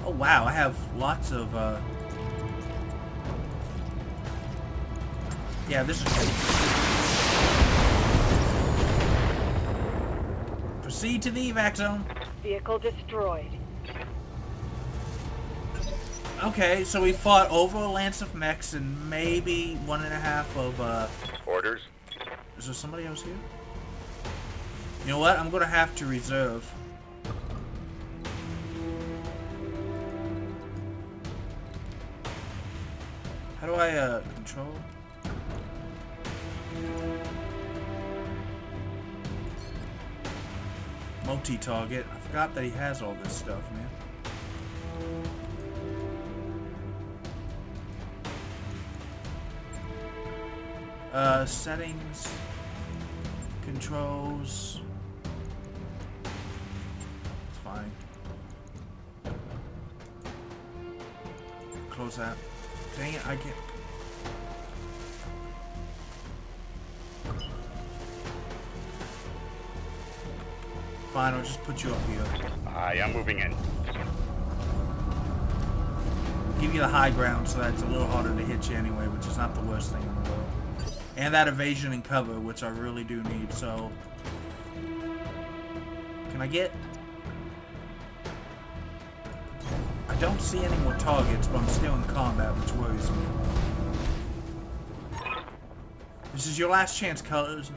oh wow, I have lots of, yeah, this is good. Proceed to the evac zone. Vehicle destroyed. Okay, so we fought over a lance of mechs and maybe 1.5 of, Orders? is there somebody else here? You know what? I'm gonna have to reserve. How do I, control? Multi-target. I forgot that he has all this stuff, man. Settings, controls. It's fine. Close that. Dang it, I can't. Fine, I'll just put you up here. I am moving in. Give you the high ground so that it's a little harder to hit you anyway, which is not the worst thing in the world. And that evasion and cover, which I really do need, so... Can I get... I don't see any more targets, but I'm still in combat, which worries me. This is your last chance, Colors.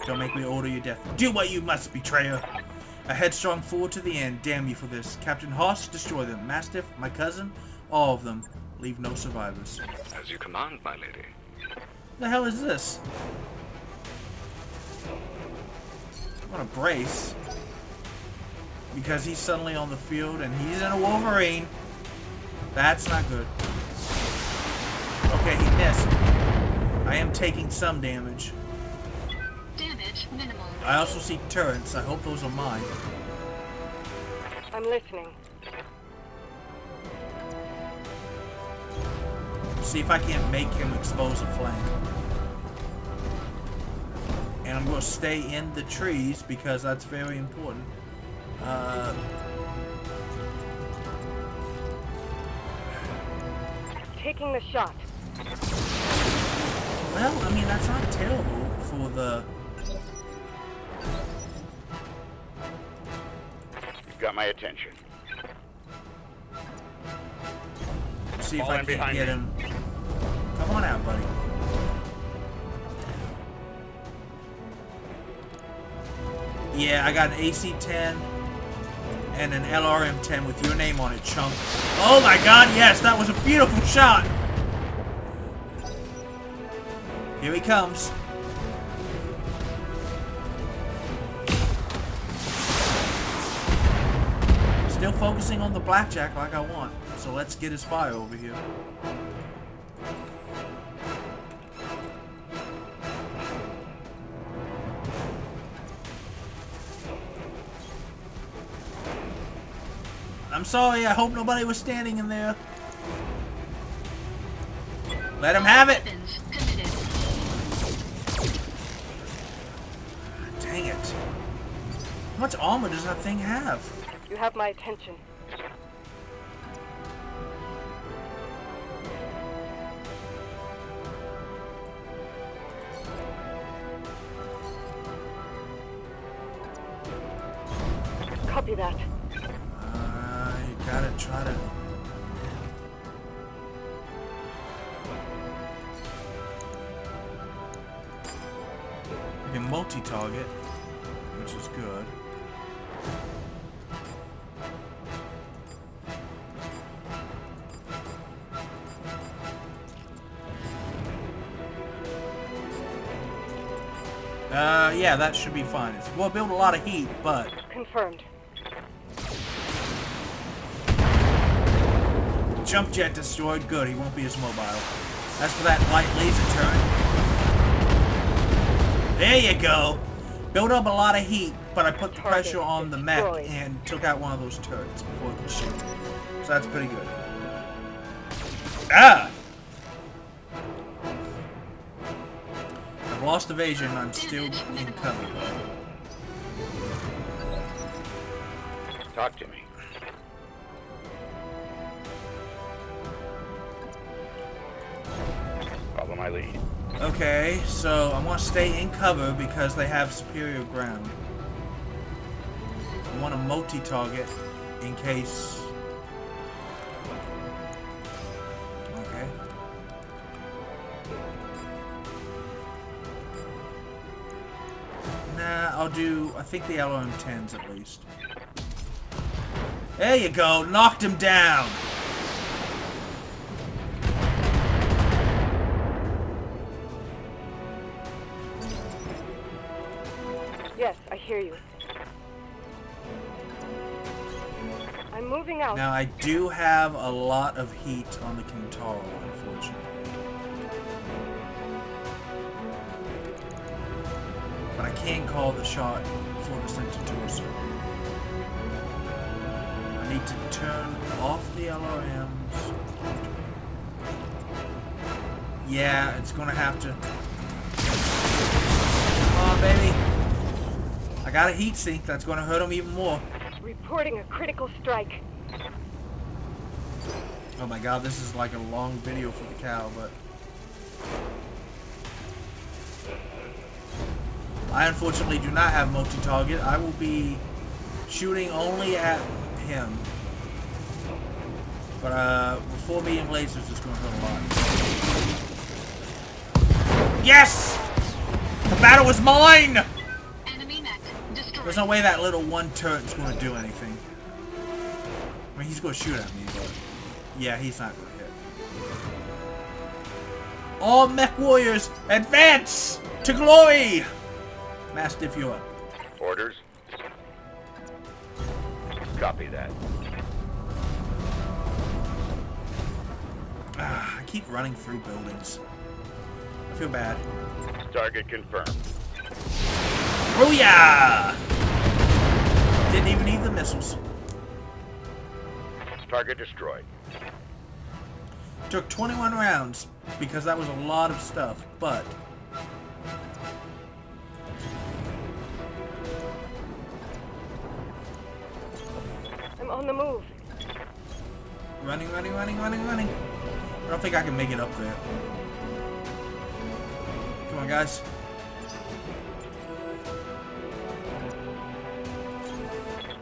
Don't make me order your death. Do what you must, betrayer! A headstrong fool to the end. Damn you for this. Captain Hoss, destroy them. Mastiff, my cousin, all of them. Leave no survivors. As you command, my lady. The hell is this? What a brace. because he's suddenly on the field and he's in a Wolverine. That's not good. Okay, he missed. I am taking some damage. Damage minimal. I also see turrets. I hope those are mine. I'm listening. See if I can't make him expose a flank. And I'm going to stay in the trees because that's very important. Taking the shot. Well, I mean, that's not terrible for the... You've got my attention. See if I Falling can behind get me. him. Come on out, buddy. Yeah, I got an AC-10 and an LRM-10 with your name on it, chump. Oh my god, yes, that was a beautiful shot! Here he comes. Still focusing on the blackjack like I want. So let's get his fire over here. I'm sorry, I hope nobody was standing in there. Let him have it! Weapons committed. Dang it. How much armor does that thing have? You have my attention. Copy that. You gotta try to... You can multi-target, which is good. Yeah, that should be fine. It's going to build a lot of heat, but... Confirmed. Jump jet destroyed. Good, he won't be as mobile. As for that light laser turret... There you go! Built up a lot of heat, but I put the pressure on the mech and took out one of those turrets before it could shoot. So that's pretty good. Ah! I've lost evasion, I'm still in cover. Talk to me. Follow my lead. Okay, so I want to stay in cover because they have superior ground. I want to multi-target in case... Okay. Nah, I'll do, I think the LRM-10s at least. There you go, knocked him down! Yes, I hear you. I'm moving out. Now, I do have a lot of heat on the Kintaro, unfortunately. But I can call the shot for the center torso. I need to turn off the LRMs. Yeah, it's gonna have to... Come on, baby. I got a heat sink that's gonna hurt him even more. Reporting a critical strike. Oh my god, this is like a long video for the cow, but... I unfortunately do not have multi-target. I will be shooting only at him. But with 4 medium lasers, it's going to hurt a lot. Yes! The battle was mine! Enemy mech destroyed. There's no way that little one turret is going to do anything. I mean, he's going to shoot at me, but... Yeah, he's not going to hit. All mech warriors, advance to glory! Mastiff, you up. Orders? Copy that. I keep running through buildings. I feel bad. Target confirmed. Booyah! Didn't even need the missiles. Target destroyed. Took 21 rounds because that was a lot of stuff, but I'm on the move. running. I don't think I can make it up there. Come on, guys.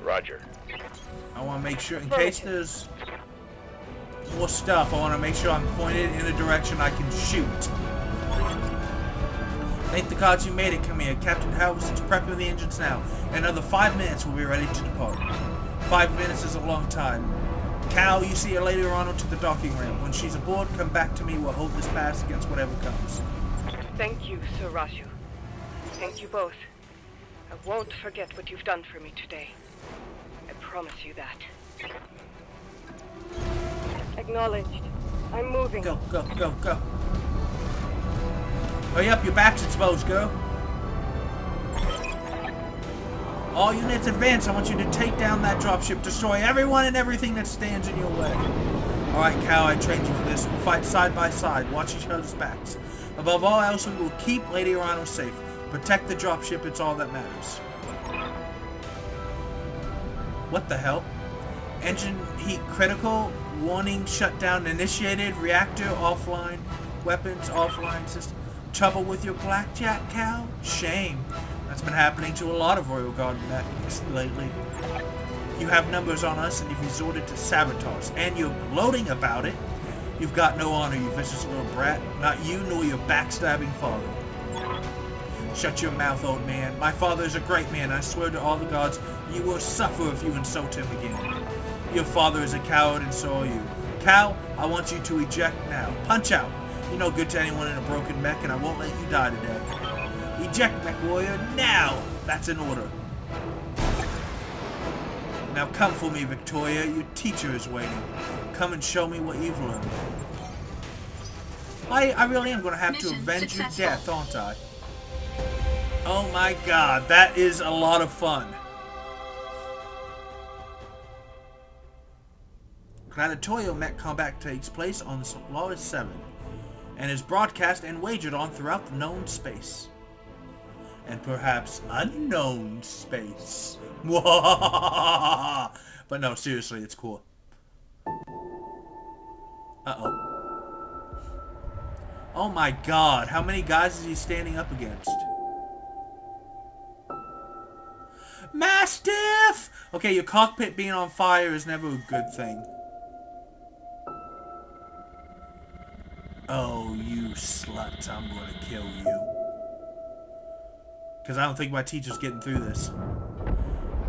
Roger. I want to make sure, in case there's more stuff, I want to make sure I'm pointed in a direction I can shoot. Thank the gods you made it. Come here. Captain Halverson's prepping the engines now. In another 5 minutes, we'll be ready to depart. 5 minutes is a long time. Cal, you see her later on to the docking ramp. When she's aboard, come back to me. We'll hold this pass against whatever comes. Thank you, Sir Raju. Thank you both. I won't forget what you've done for me today. I promise you that. Acknowledged. I'm moving. Go. Hurry up, your back's exposed, girl. All units advance. I want you to take down that dropship. Destroy everyone and everything that stands in your way. Alright, Cal, I trained you for this. We'll fight side by side. Watch each other's backs. Above all else, we will keep Lady Arano safe. Protect the dropship. It's all that matters. What the hell? Engine heat critical. Warning shutdown initiated. Reactor offline. Weapons offline system. Trouble with your blackjack, Cal? Shame. That's been happening to a lot of Royal Guard mechs lately. You have numbers on us and you've resorted to sabotage. And you're gloating about it. You've got no honor, you vicious little brat. Not you nor your backstabbing father. Shut your mouth, old man. My father is a great man. I swear to all the gods, you will suffer if you insult him again. Your father is a coward and so are you. Cal, I want you to eject now. Punch out. You're no good to anyone in a broken mech and I won't let you die today. Eject, mech warrior, now! That's an order. Now come for me, Victoria. Your teacher is waiting. Come and show me what you've learned. I really am going to have to avenge your death, aren't I? Oh my god, that is a lot of fun. Gladiatorial mech combat takes place on Solaris 7 and is broadcast and wagered on throughout the known space. And perhaps unknown space. But no, seriously, it's cool. Uh-oh. Oh my god, how many guys is he standing up against? Mastiff! Okay, your cockpit being on fire is never a good thing. Oh, you slut, I'm gonna kill you. Because I don't think my teacher's getting through this.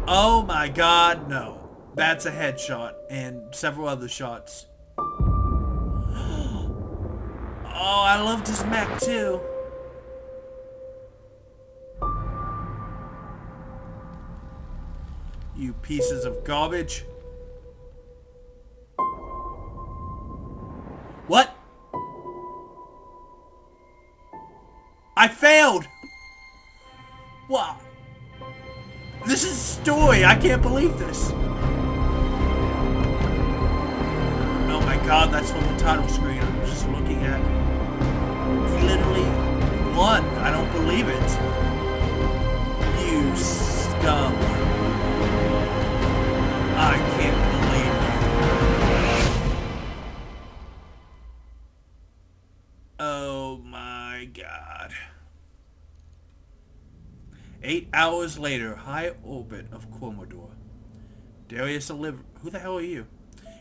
Oh my god, no. That's a headshot and several other shots. Oh, I loved his mech too. You pieces of garbage. What? I failed! Wow. This is a story. I can't believe this. Oh my god, that's from the title screen. I'm just looking at it. He literally won. I don't believe it. You scum. I can't believe it. Oh my god. 8 hours later, high orbit of Commodore. Darius Oliver. Who the hell are you?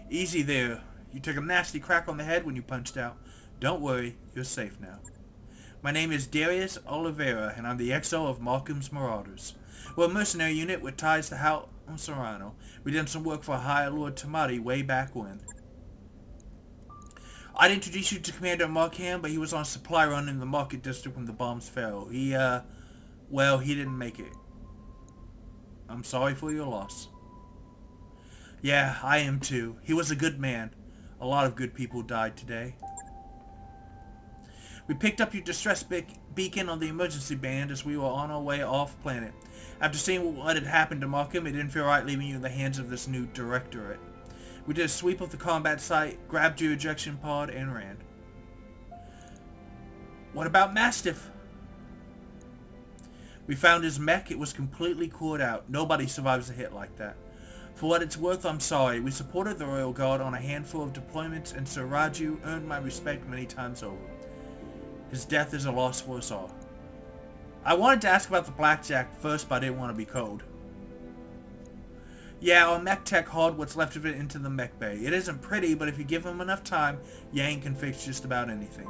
Easy there. You took a nasty crack on the head when you punched out. Don't worry, you're safe now. My name is Darius Oliveira, and I'm the XO of Markham's Marauders. We're a mercenary unit with ties to Hal Serrano. We did some work for High Lord Tamati way back when. I'd introduce you to Commander Markham, but he was on a supply run in the Market District when the bombs fell. Well, he didn't make it. I'm sorry for your loss. Yeah, I am too. He was a good man. A lot of good people died today. We picked up your distress beacon on the emergency band as we were on our way off planet. After seeing what had happened to Markham, it didn't feel right leaving you in the hands of this new directorate. We did a sweep of the combat site, grabbed your ejection pod, and ran. What about Mastiff? We found his mech. It was completely cored out. Nobody survives a hit like that. For what it's worth, I'm sorry. We supported the Royal Guard on a handful of deployments, and Sir Raju earned my respect many times over. His death is a loss for us all. I wanted to ask about the blackjack first, but I didn't want to be cold. Yeah, our mech tech hauled what's left of it into the mech bay. It isn't pretty, but if you give him enough time, Yang can fix just about anything.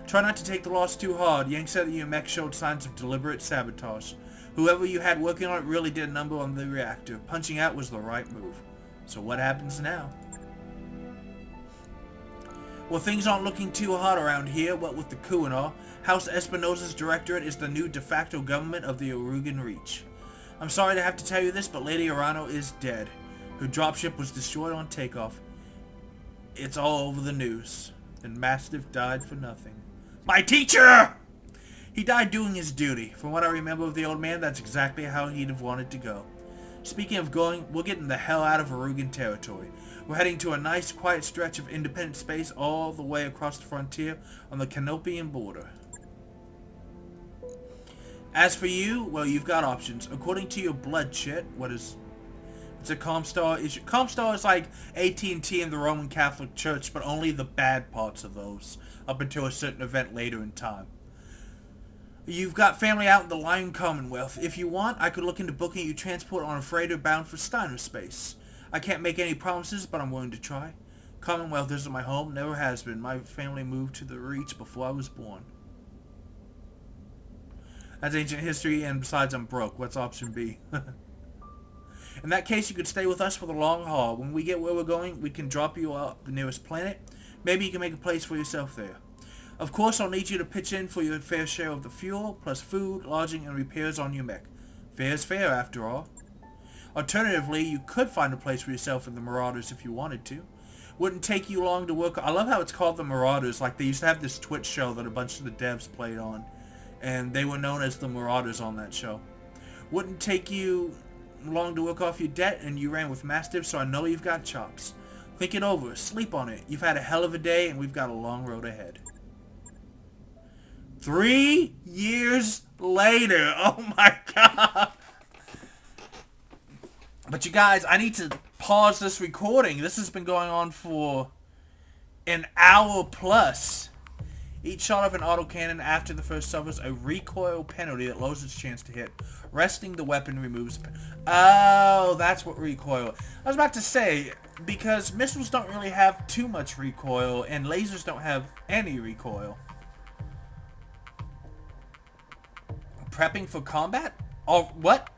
Try not to take the loss too hard. Yang said that your mech showed signs of deliberate sabotage. Whoever you had working on it really did a number on the reactor. Punching out was the right move. So what happens now? Well, things aren't looking too hot around here, what with the coup and all. House Espinosa's directorate is the new de facto government of the Orugan Reach. I'm sorry to have to tell you this, but Lady Arano is dead. Her dropship was destroyed on takeoff. It's all over the news. And Mastiff died for nothing. My teacher! He died doing his duty. From what I remember of the old man, that's exactly how he'd have wanted to go. Speaking of going, we're getting the hell out of Orugan territory. We're heading to a nice, quiet stretch of independent space all the way across the frontier on the Canopian border. As for you, well, you've got options. According to your blood chit, it's a Comstar issue. Comstar is like AT&T in the Roman Catholic Church, but only the bad parts of those, up until a certain event later in time. You've got family out in the Lion Commonwealth. If you want, I could look into booking you transport on a freighter bound for Steiner space. I can't make any promises, but I'm willing to try. Commonwealth isn't my home, never has been. My family moved to the Reach before I was born. That's ancient history, and besides, I'm broke. What's option B? In that case, you could stay with us for the long haul. When we get where we're going, we can drop you out the nearest planet. Maybe you can make a place for yourself there. Of course, I'll need you to pitch in for your fair share of the fuel, plus food, lodging, and repairs on your mech. Fair's fair, after all. Alternatively, you could find a place for yourself in the Marauders if you wanted to. Wouldn't take you long to work. I love how it's called the Marauders. Like, they used to have this Twitch show that a bunch of the devs played on. And they were known as the Marauders on that show. Wouldn't take you long to work off your debt, and you ran with Mastiff, so I know you've got chops. Think it over. Sleep on it. You've had a hell of a day, and we've got a long road ahead. 3 years later. Oh my god. But you guys, I need to pause this recording. This has been going on for an hour plus. Each shot of an autocannon after the first suffers a recoil penalty that lowers its chance to hit. Resting the weapon removes... Oh, that's what recoil... I was about to say, because missiles don't really have too much recoil, and lasers don't have any recoil. Prepping for combat? Oh, what?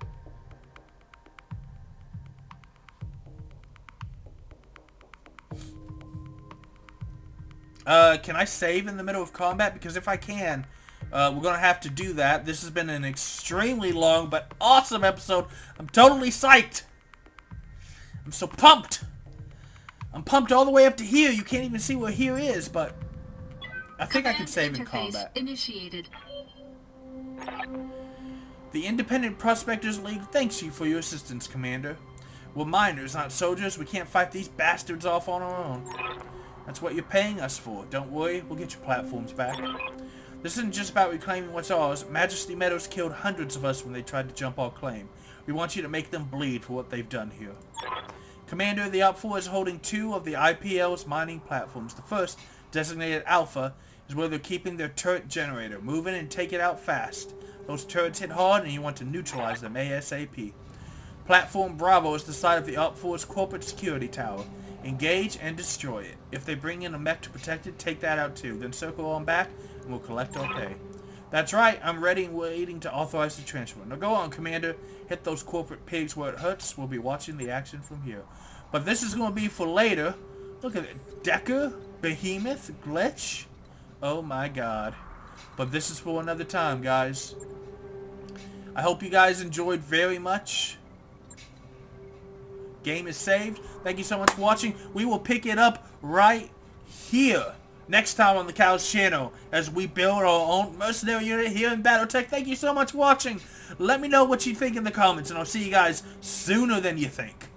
Can I save in the middle of combat? Because if I can, we're going to have to do that. This has been an extremely long but awesome episode. I'm totally psyched. I'm so pumped. I'm pumped all the way up to here. You can't even see where here is, but I think I can save in combat. Initiated. The Independent Prospectors League thanks you for your assistance, Commander. We're miners, not soldiers. We can't fight these bastards off on our own. That's what you're paying us for. Don't worry, we'll get your platforms back. This isn't just about reclaiming what's ours. Majesty Meadows killed hundreds of us when they tried to jump our claim. We want you to make them bleed for what they've done here. Commander, the OPFOR is holding 2 of the IPL's mining platforms. The first, designated Alpha, is where they're keeping their turret generator. Move in and take it out fast. Those turrets hit hard and you want to neutralize them ASAP. Platform Bravo is the site of the OPFOR's corporate security tower. Engage and destroy it. If they bring in a mech to protect it, take that out too. Then circle on back and we'll collect our pay. That's right, I'm ready and waiting to authorize the transfer. Now go on, Commander. Hit those corporate pigs where it hurts. We'll be watching the action from here. But this is going to be for later. Look at it. Decker, Behemoth, Glitch. Oh my god. But this is for another time, guys. I hope you guys enjoyed very much. Game is saved. Thank you so much for watching. We will pick it up right here next time on the Cows channel as we build our own mercenary unit here in Battletech. Thank you so much for watching. Let me know what you think in the comments, and I'll see you guys sooner than you think.